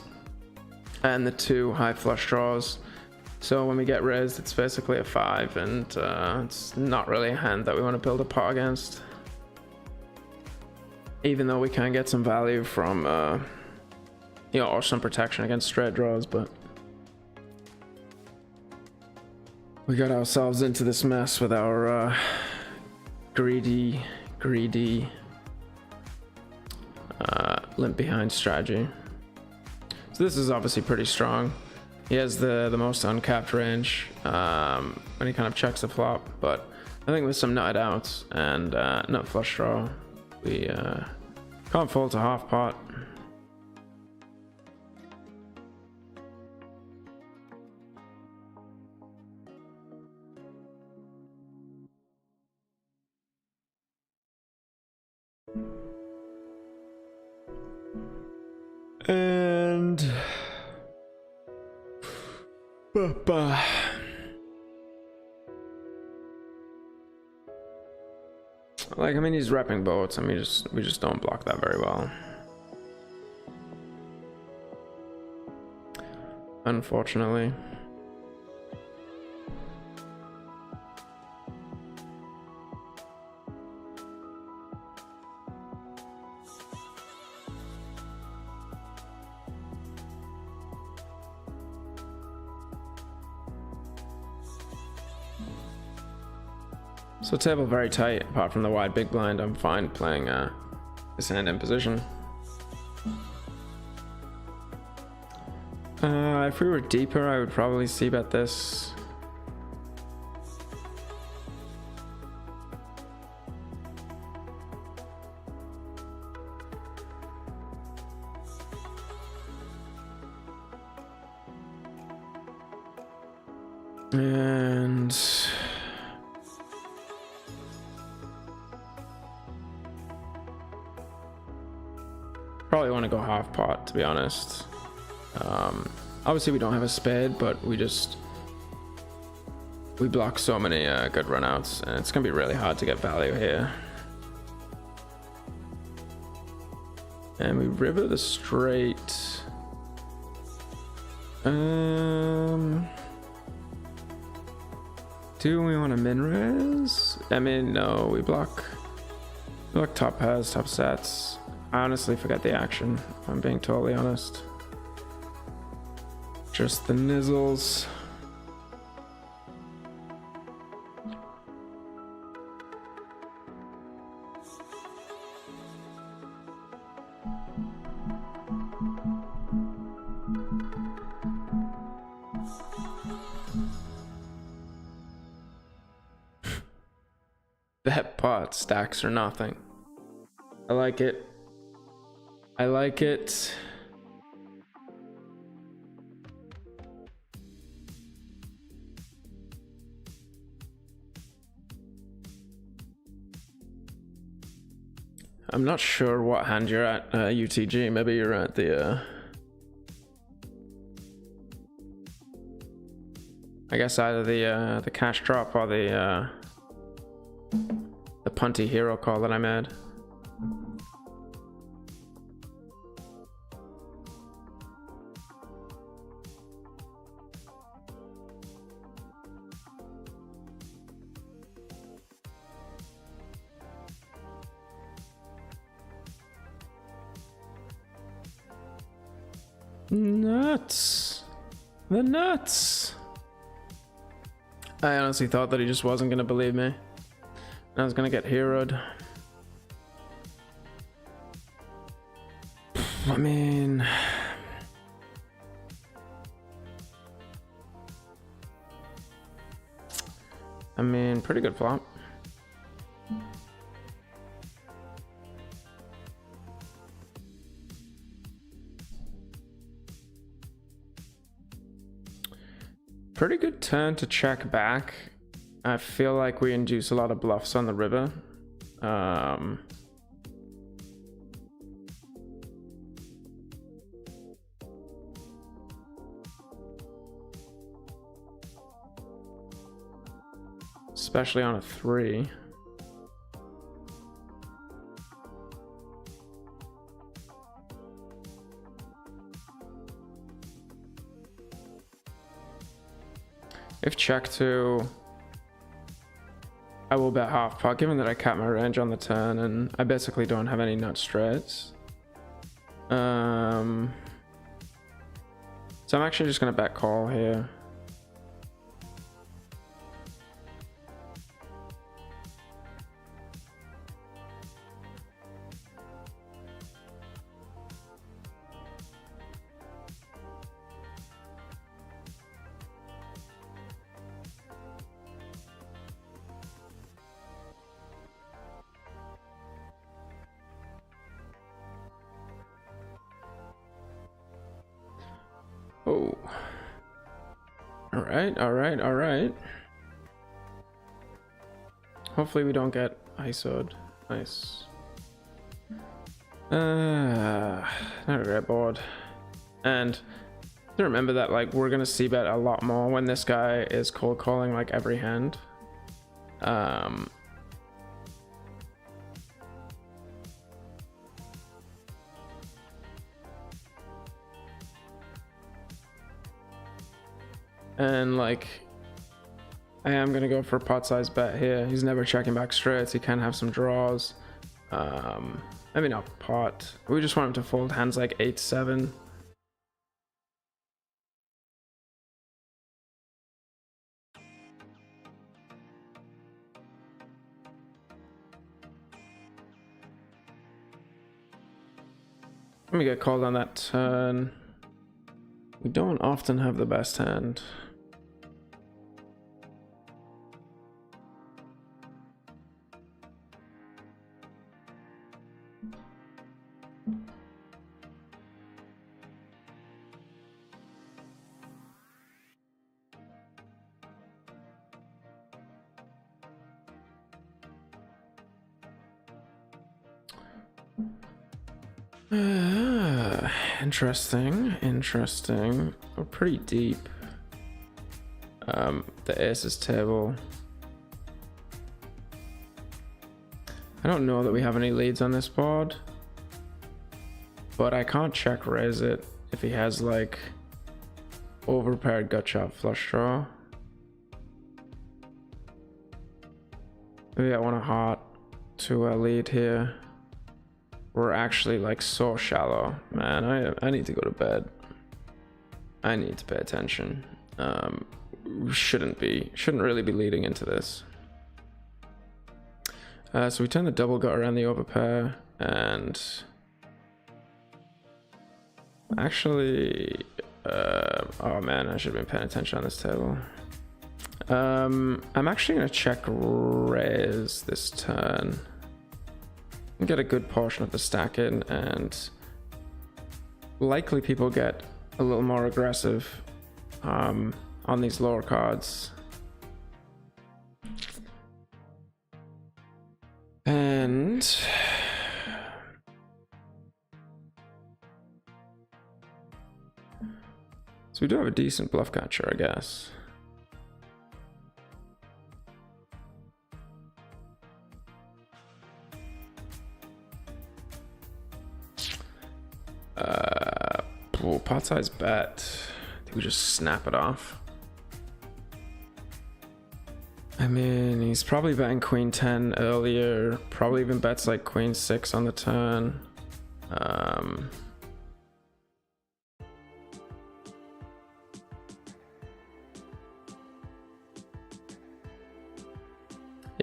S1: and the 2 high flush draws. So when we get raised, it's basically a 5, and it's not really a hand that we want to build a pot against. Even though we can get some value from, or some protection against straight draws, but we got ourselves into this mess with our greedy limp behind strategy. So this is obviously pretty strong. He has the most uncapped range when he kind of checks the flop, but I think with some nutted outs and nut flush draw, we can't fold to half pot. And like, I mean, he's repping boats, and we just don't block that very well, unfortunately. So table very tight, apart from the wide big blind. I'm fine playing this hand in position. If we were deeper, I would probably c-bet this. And probably want to go half pot, to be honest. Obviously we don't have a spade, but we block so many good runouts, and it's gonna be really hard to get value here. And we river the straight. Do we want to min raise? I mean, no, we block top pairs, top sets. I honestly forget the action, if I'm being totally honest. Just the nizzles. Bet pot, stacks or nothing. I like it. I like it. I'm not sure what hand you're at, UTG. Maybe you're at the I guess either the cash drop or the punty hero call that I made. Nuts. The nuts. I honestly thought that he just wasn't gonna believe me. I was gonna get heroed. I mean, pretty good flop. Pretty good turn to check back. I feel like we induce a lot of bluffs on the river. especially on a 3. If check 2, I will bet half pot, given that I cap my range on the turn and I basically don't have any nut straights. So I'm actually just gonna bet call here. Oh. All right. Hopefully we don't get ISO'd. Nice. Not a great board. And remember that like we're gonna see bet a lot more when this guy is cold calling like every hand. And like I am gonna go for a pot size bet here. He's never checking back straights. He can have some draws. Maybe not pot. We just want him to fold hands like 8-7. Let me get called on that turn. We don't often have the best hand. Interesting. We're pretty deep. The aces table. I don't know that we have any leads on this board, but I can't check raise it if he has like overpaired gut shot flush draw. Maybe I want a heart to lead here. We're actually like so shallow, man. I need to go to bed. I need to pay attention. We shouldn't really be leading into this. So we turn the double gut around the overpair, and actually, oh man, I should have been paying attention on this table. I'm actually gonna check raise this turn. Get a good portion of the stack in, and likely people get a little more aggressive on these lower cards. And so we do have a decent bluff catcher, I guess. Pot size bet. I think we just snap it off. I mean, he's probably betting queen 10 earlier. Probably even bets like queen 6 on the turn.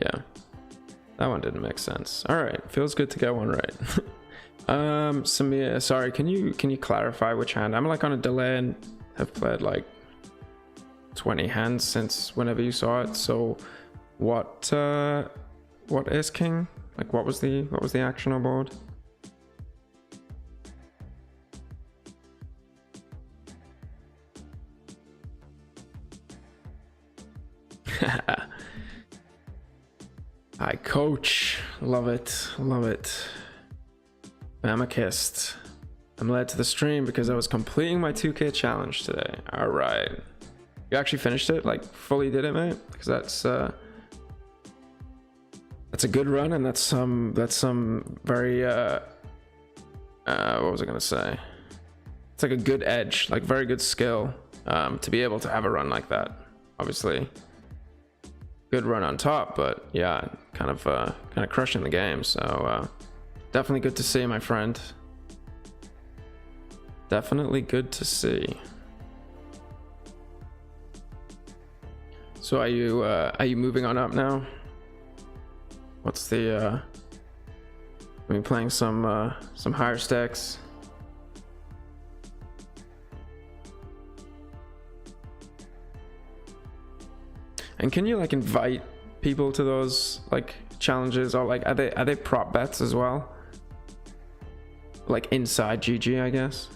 S1: Yeah, that one didn't make sense. All right, feels good to get one right. Samir, sorry, can you clarify which hand? I'm like on a delay and have played like 20 hands since whenever you saw it. So what is king? Like what was the action on board? Hi coach, love it. Amethyst. I'm led to the stream because I was completing my 2K challenge today. All right, you actually finished it, like fully did it, mate? Because That's a good run, and that's some very what was I gonna say? It's like a good edge, like very good skill to be able to have a run like that. Obviously, good run on top, but yeah, kind of crushing the game. So definitely good to see, my friend. Definitely good to see. So are you moving on up now? What's the are we playing some higher stacks? And can you like invite people to those like challenges, or like are they prop bets as well? Like inside GG, I guess.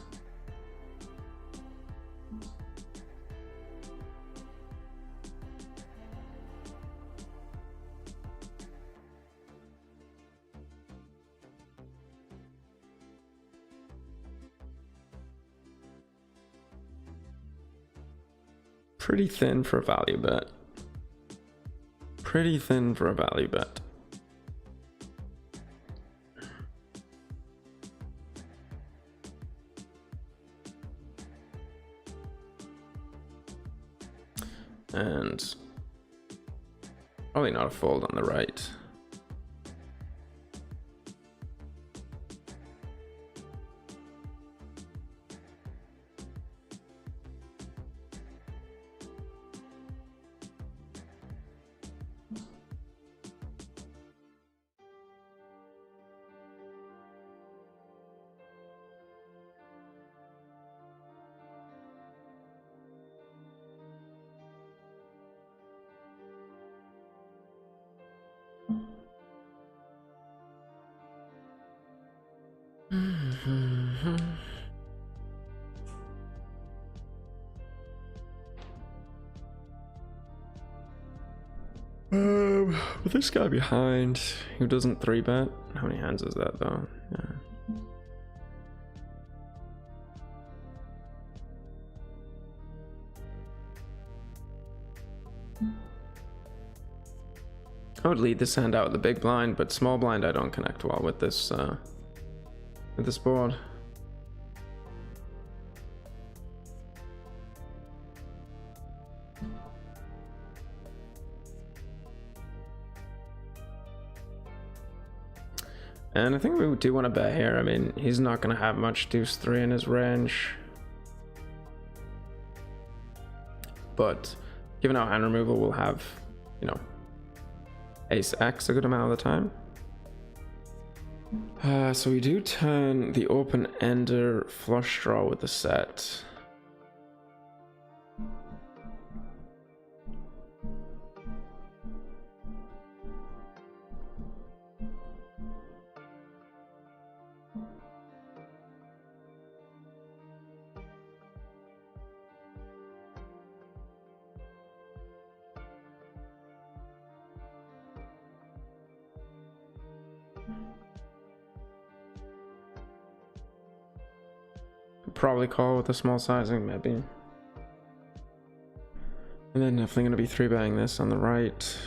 S1: Pretty thin for a value bet. Pretty thin for a value bet. And probably not a fold on the right. With this guy behind, who doesn't 3-bet? How many hands is that though? Yeah. I would lead this hand out with the big blind, but small blind I don't connect well with this board. And I think we do want to bet here. I mean, he's not going to have much deuce 3 in his range. But given our hand removal, we'll have, you know, ace X a good amount of the time. So we do turn the open-ender flush draw with the set. Probably call with a small sizing, maybe. And then definitely going to be 3-betting this on the right.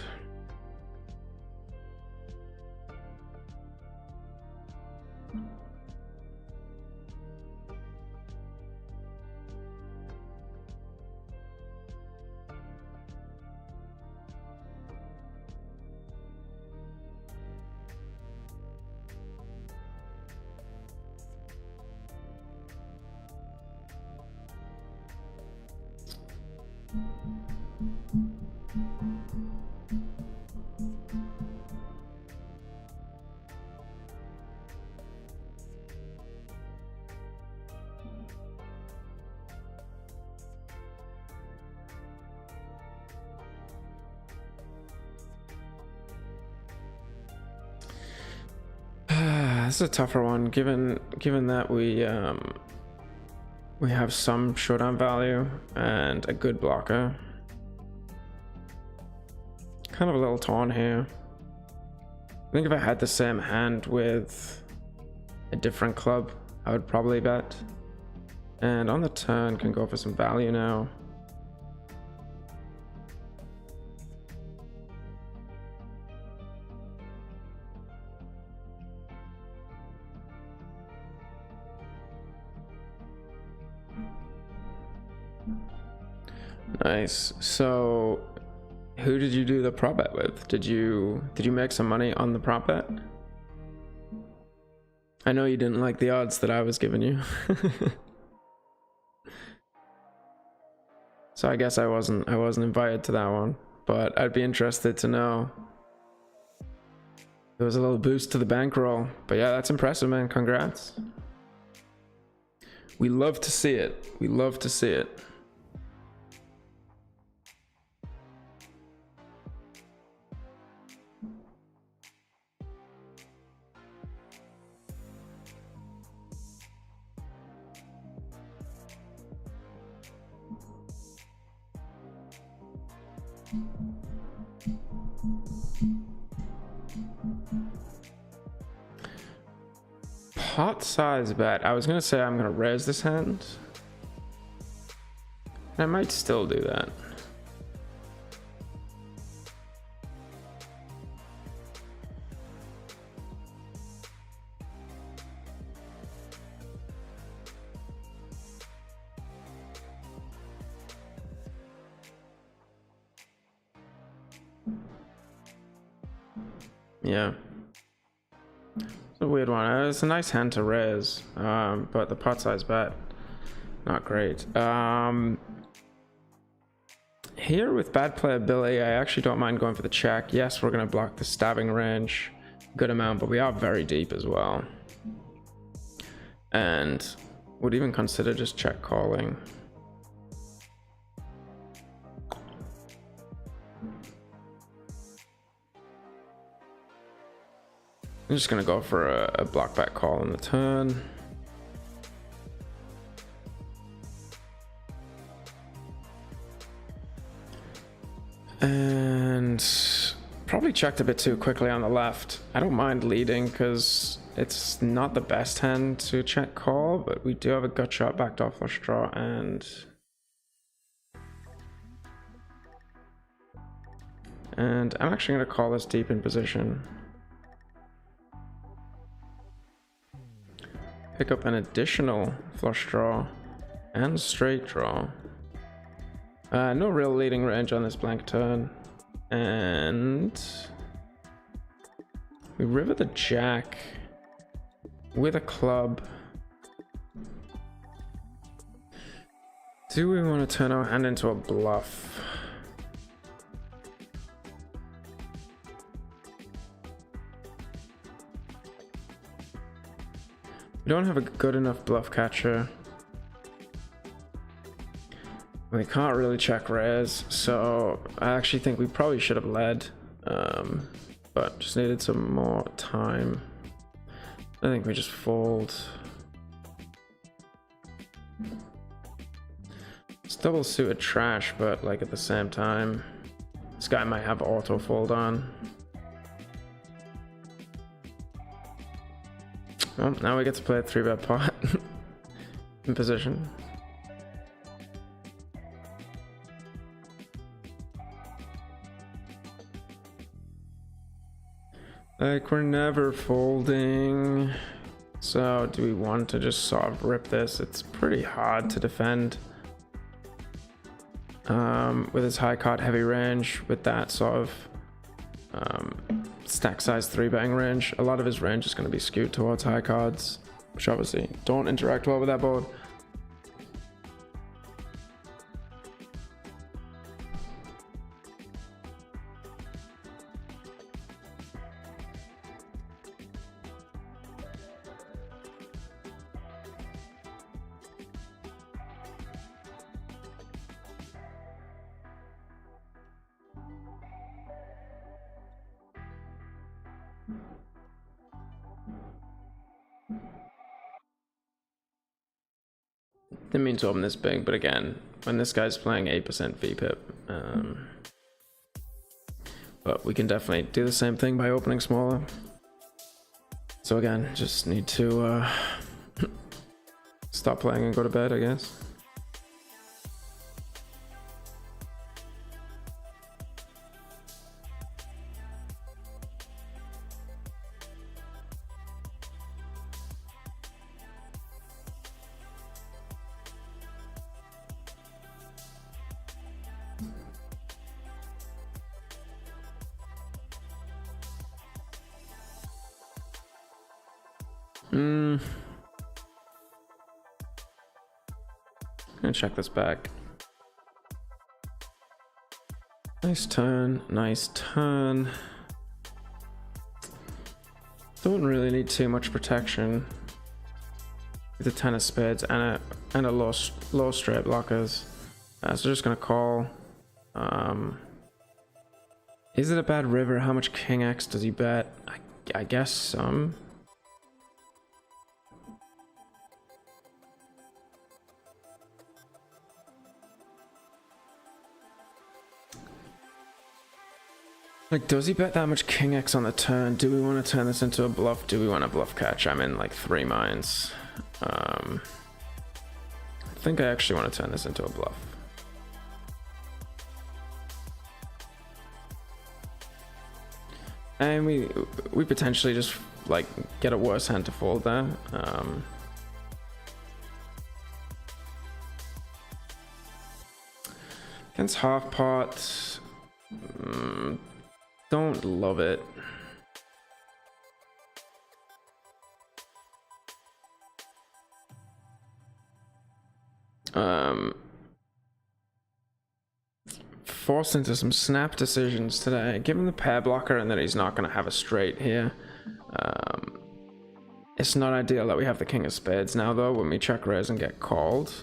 S1: This is a tougher one, given that we have some showdown value and a good blocker. Kind of a little torn here. I think if I had the same hand with a different club, I would probably bet. And on the turn, can go for some value now. Nice. So who did you do the prop bet with? Did you make some money on the prop bet? I know you didn't like the odds that I was giving you. So I guess I wasn't invited to that one, but I'd be interested to know. There was a little boost to the bankroll, but yeah, that's impressive, man. Congrats. We love to see it. We love to see it. Pot size bet. I was gonna say I'm gonna raise this hand. I might still do that. Yeah. It's a weird one. It's a nice hand to raise, but the pot size bet, not great. Here with bad playability, I actually don't mind going for the check. Yes, we're going to block the stabbing range good amount, but we are very deep as well. And would even consider just check calling. I'm just going to go for a block back call on the turn. And probably checked a bit too quickly on the left. I don't mind leading because it's not the best hand to check call, but we do have a gut shot, backdoor flush draw, and I'm actually going to call this deep in position. Pick up an additional flush draw and straight draw. No real leading range on this blank turn. And we river the jack with a club. Do we want to turn our hand into a bluff? We don't have a good enough bluff catcher. We can't really check raise, so I actually think we probably should have led, but just needed some more time. I think we just fold. It's double suited trash, but like at the same time, this guy might have auto fold on. Well, now we get to play a 3-bet pot in position. Like, we're never folding. So do we want to just sort of rip this? It's pretty hard to defend with his high card heavy range, with that sort of stack size 3-betting range. A lot of his range is going to be skewed towards high cards, which obviously don't interact well with that board. Didn't mean to open this big, but again, when this guy's playing 8% VPIP, but we can definitely do the same thing by opening smaller. So again, just need to stop playing and go to bed, I guess. I'm gonna check this back. Nice turn, nice turn. Don't really need too much protection with the 10 of spades and a low straight blockers. So just gonna call. Is it a bad river? How much king X does he bet? I guess some. Like, does he bet that much king X on the turn? Do we want to turn this into a bluff? Do we want to bluff catch? I'm in like 3 minds. I think I actually want to turn this into a bluff. And we potentially just like get a worse hand to fold there. Against half pot, don't love it. Forced into some snap decisions today. Given the pair blocker and that he's not going to have a straight here. It's not ideal that we have the king of spades now though when we check raise and get called.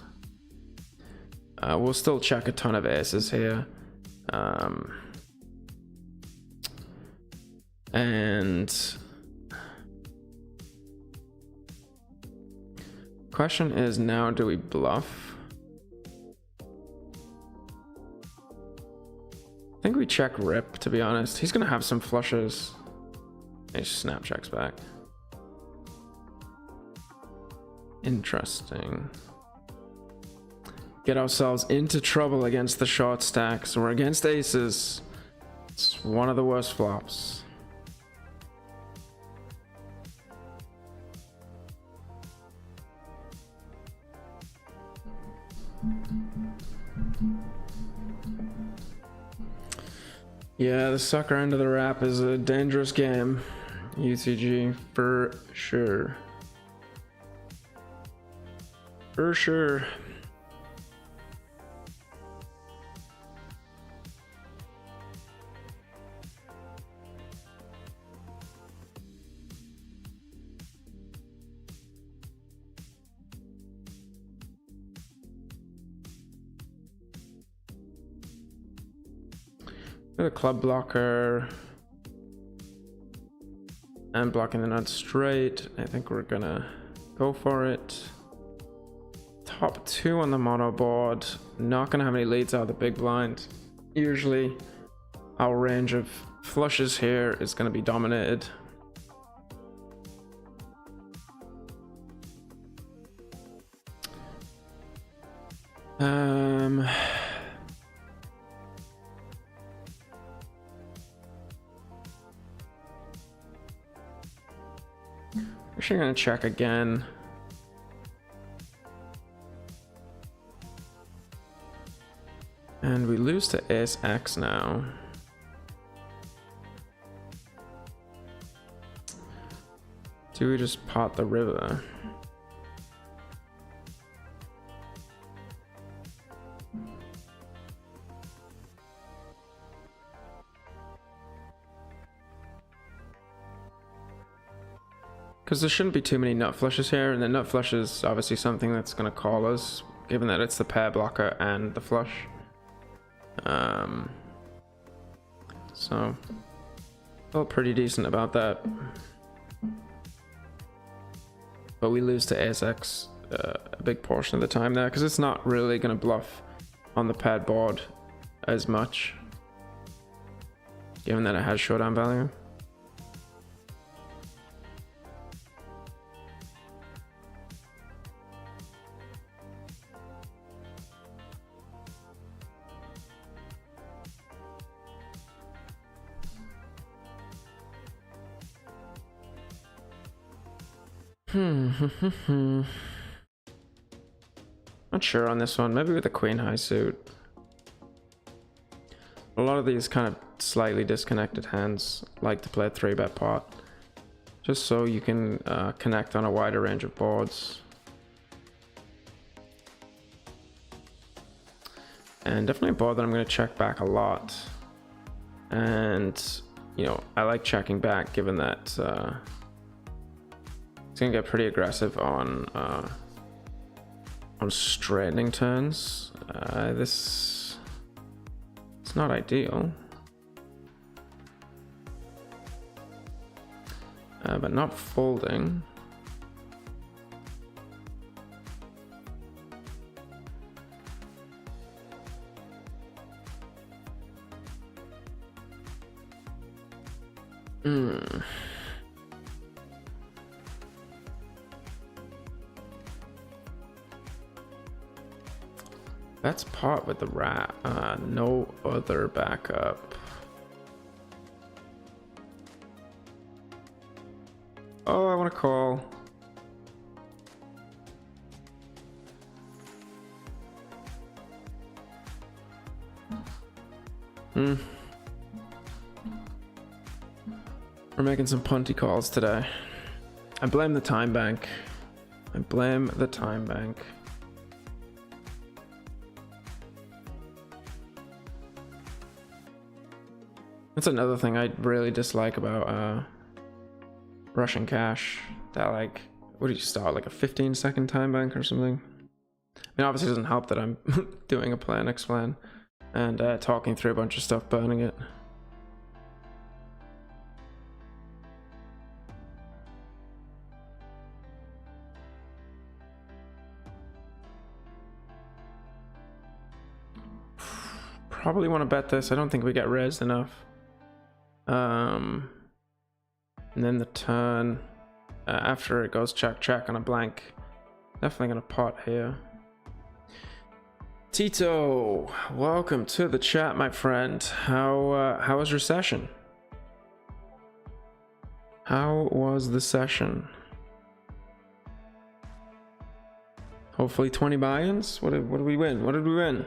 S1: We'll still check a ton of aces here. And question is now, do we bluff? I think we check rip, to be honest. He's gonna have some flushes. He snap checks back. Interesting. Get ourselves into trouble against the short stacks. We're against aces. It's one of the worst flops. Yeah, the sucker end of the wrap is a dangerous game. UTG, for sure. For sure. The club blocker and blocking the nut straight. I think we're gonna go for it. Top 2 on the mono board. Not gonna have any leads out of the big blind. Usually our range of flushes here is gonna be dominated. Actually gonna check again. And we lose to ace X now. Do we just pot the river? Because there shouldn't be too many nut flushes here, and the nut flush is obviously something that's going to call us, given that it's the pair blocker and the flush. So, felt pretty decent about that. But we lose to ace X a big portion of the time there, because it's not really going to bluff on the paired board as much, given that it has showdown value. Not sure on this one. Maybe with a queen high suit. A lot of these kind of slightly disconnected hands like to play 3-bet pot. just so you can connect on a wider range of boards. And definitely a board that I'm going to check back a lot. And, you know, I like checking back given that it's going to get pretty aggressive on straightening turns. This it's not ideal. But not folding. That's pot with the rat. No other backup. Oh, I want to call. We're making some punty calls today. I blame the time bank. I blame the time bank. That's another thing I really dislike about Russian cash. That, like, what do you start, like a 15-second time bank or something? I mean, obviously it doesn't help that I'm doing a plan explain and talking through a bunch of stuff, burning it. Probably want to bet this. I don't think we get raised enough. And then the turn after it goes check on a blank, definitely gonna pot here. Tito, welcome to the chat, my friend. How was your session? How was the session? Hopefully 20 buy-ins. What did we win? What did we win?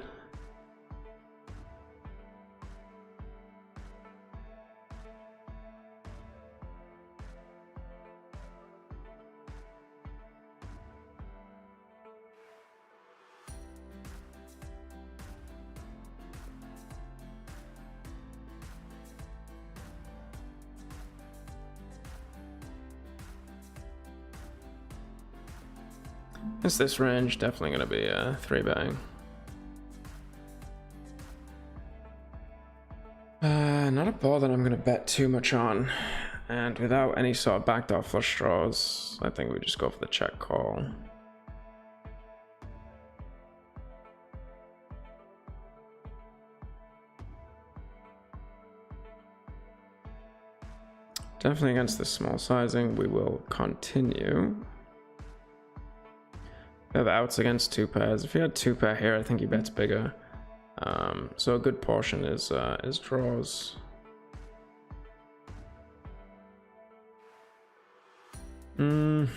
S1: It's this range, definitely gonna be a 3-bang. Not a ball that I'm gonna bet too much on, and without any sort of backdoor flush draws, I think we just go for the check call. Definitely against the small sizing, we will continue. We have outs against 2 pairs. If you had 2 pair here, I think he bets bigger. So a good portion is draws. Good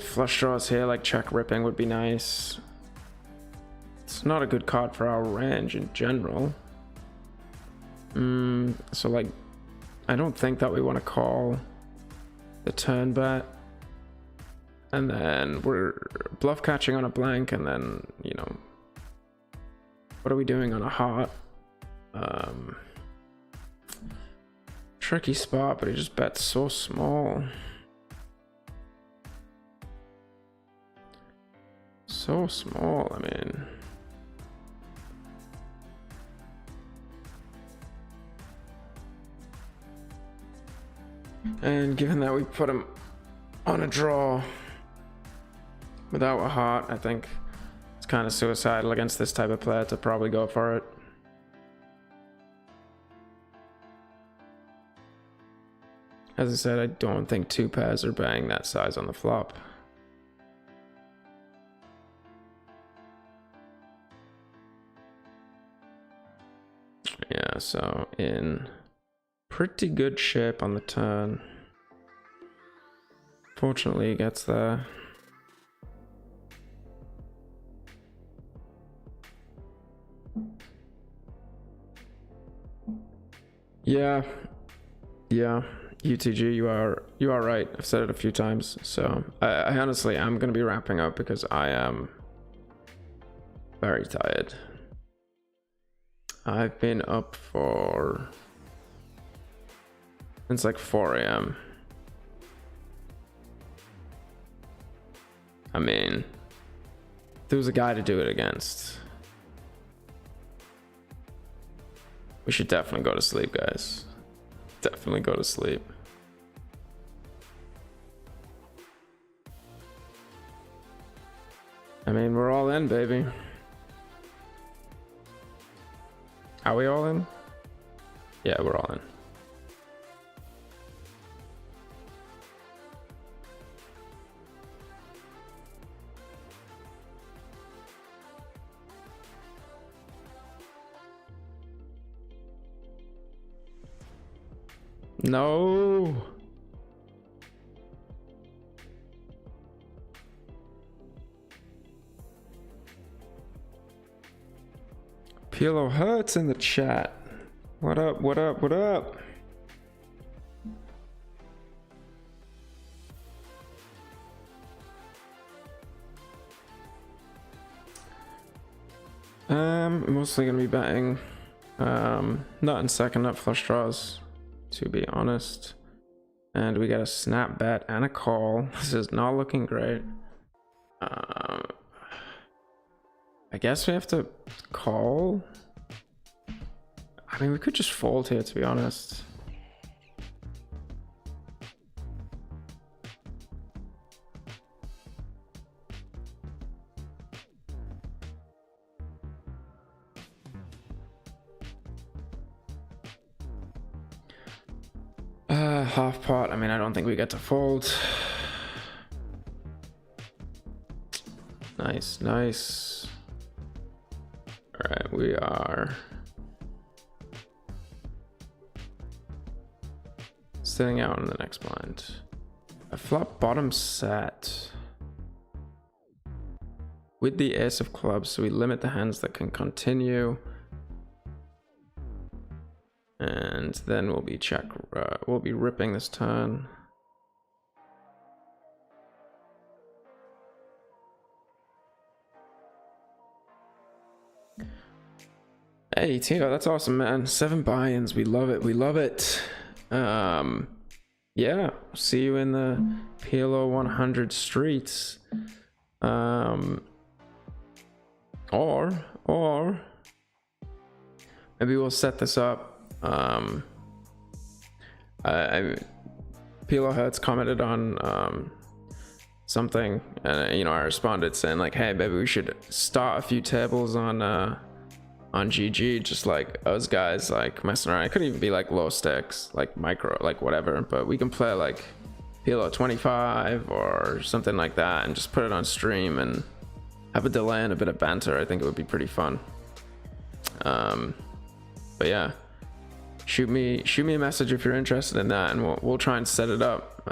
S1: flush draws here, like check ripping would be nice. It's not a good card for our range in general. So like, I don't think that we want to call the turn bet. And then we're bluff catching on a blank, and then, you know, what are we doing on a heart? Tricky spot, but he just bets so small. So small, I mean. And given that we put him on a draw without a heart, I think it's kind of suicidal against this type of player to probably go for it. As I said, I don't think 2 pairs are banging that size on the flop. Yeah, so in pretty good shape on the turn. Fortunately, he gets there. Yeah, Yeah, UTG, you are right. I've said it a few times. So I honestly am gonna be wrapping up because I am very tired. I've been up since like 4 a.m. I mean, there was a guy to do it against. We should definitely go to sleep, guys. Definitely go to sleep. I mean, we're all in, baby. Are we all in? Yeah, we're all in. No. PLO hurts in the chat. What up? What up? What up? Mostly gonna be betting. Not in second, not flush draws, to be honest. And we got a snap bet and a call. This is not looking great. I guess we have to call. I mean, we could just fold here, to be honest. Half pot. I mean, I don't think we get to fold. Nice, nice. All right, we are sitting out in the next blind. A flop bottom set with the ace of clubs, so we limit the hands that can continue. And then we'll be ripping this turn. Hey Tio, that's awesome, man. 7 buy-ins, we love it, we love it. Yeah, see you in the PLO 100 streets. Or maybe we'll set this up. PLO Hertz commented on something, and I responded saying like, hey baby, we should start a few tables on GG, just like us guys like messing around. It could even be like low stakes, like micro, like whatever, but we can play like PLO 25 or something like that and just put it on stream and have a delay and a bit of banter. I think it would be pretty fun. But yeah, shoot me a message if you're interested in that, and we'll try and set it up.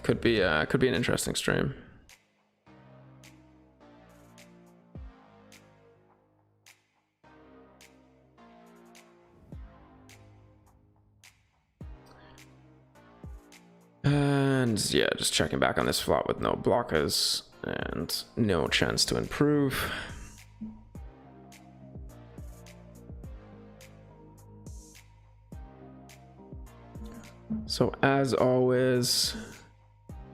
S1: Could be an interesting stream. And yeah, just checking back on this flop with no blockers and no chance to improve. So as always,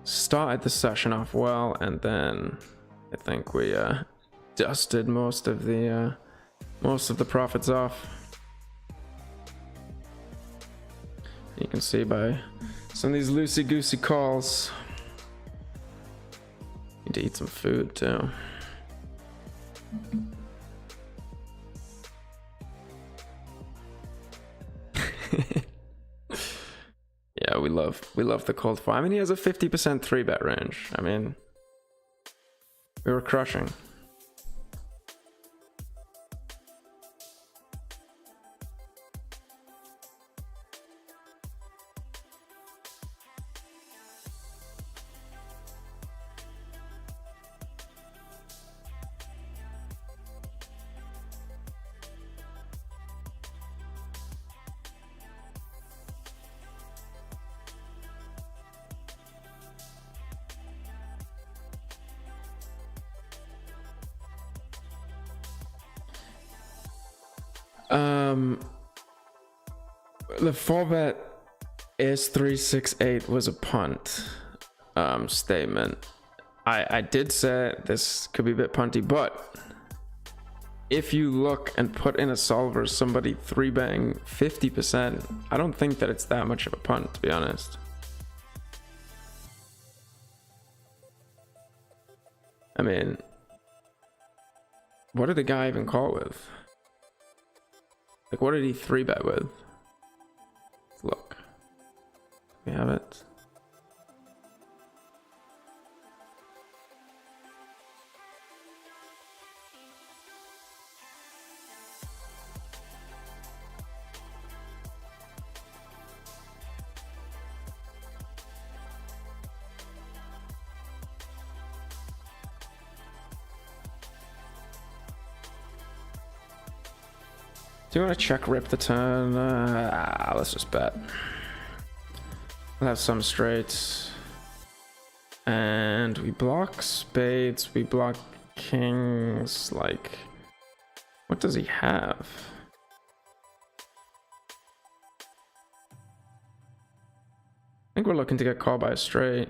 S1: started the session off well, and then I think we dusted most of the profits off. You can see by some of these loosey-goosey calls. Need to eat some food too. Yeah, we love the cold fire. I mean, he has a 50% 3-bet range. I mean, we were crushing. The 4-bet is 368 was a punt statement. I did say this could be a bit punty, but if you look and put in a solver somebody 3-betting 50%, I don't think that it's that much of a punt, to be honest. I mean, what did the guy even call with? Like, what did he 3-bet with? Let's look. We have it. Do you want to check rip the turn? Let's just bet. We'll have some straights. And we block spades. We block kings. Like, what does he have? I think we're looking to get called by a straight.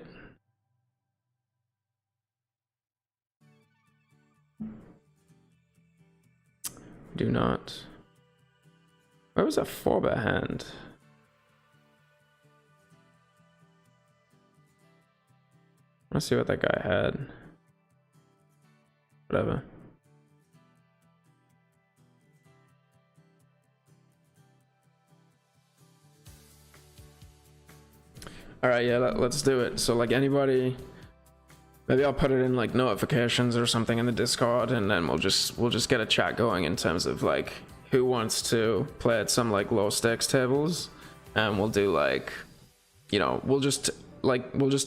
S1: Do not. Where was that 4-bet hand? Let's see what that guy had. Whatever. All right, yeah, let's do it. So like anybody, maybe I'll put it in like notifications or something in the Discord, and then we'll just get a chat going in terms of like who wants to play at some like low stakes tables, and we'll do like, you know, we'll just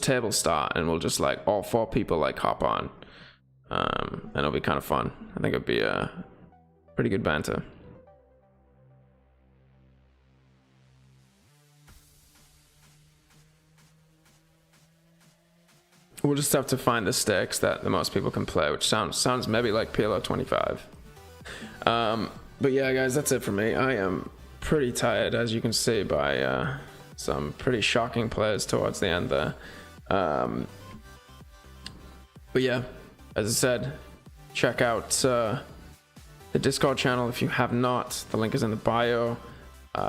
S1: table start, and we'll just like all 4 people like hop on, and it'll be kind of fun. I think it'll be a pretty good banter. We'll just have to find the stakes that the most people can play, which sounds maybe like PLO 25. But yeah, guys, that's it for me. I am pretty tired, as you can see by some pretty shocking plays towards the end there. But yeah, as I said, check out the Discord channel if you have not. The link is in the bio.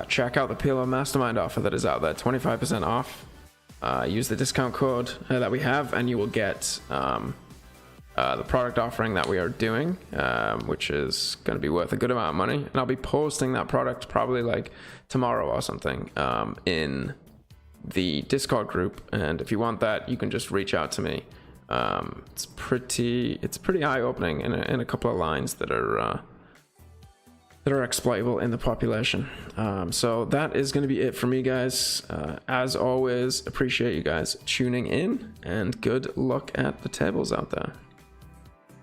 S1: Check out the PLO Mastermind offer that is out there, 25% off. Use the discount code that we have, and you will get the product offering that we are doing, which is going to be worth a good amount of money. And I'll be posting that product probably like tomorrow or something in the Discord group. And if you want that, you can just reach out to me. It's pretty eye-opening in a couple of lines that are exploitable in the population. So that is going to be it for me, guys. As always, appreciate you guys tuning in, and good luck at the tables out there.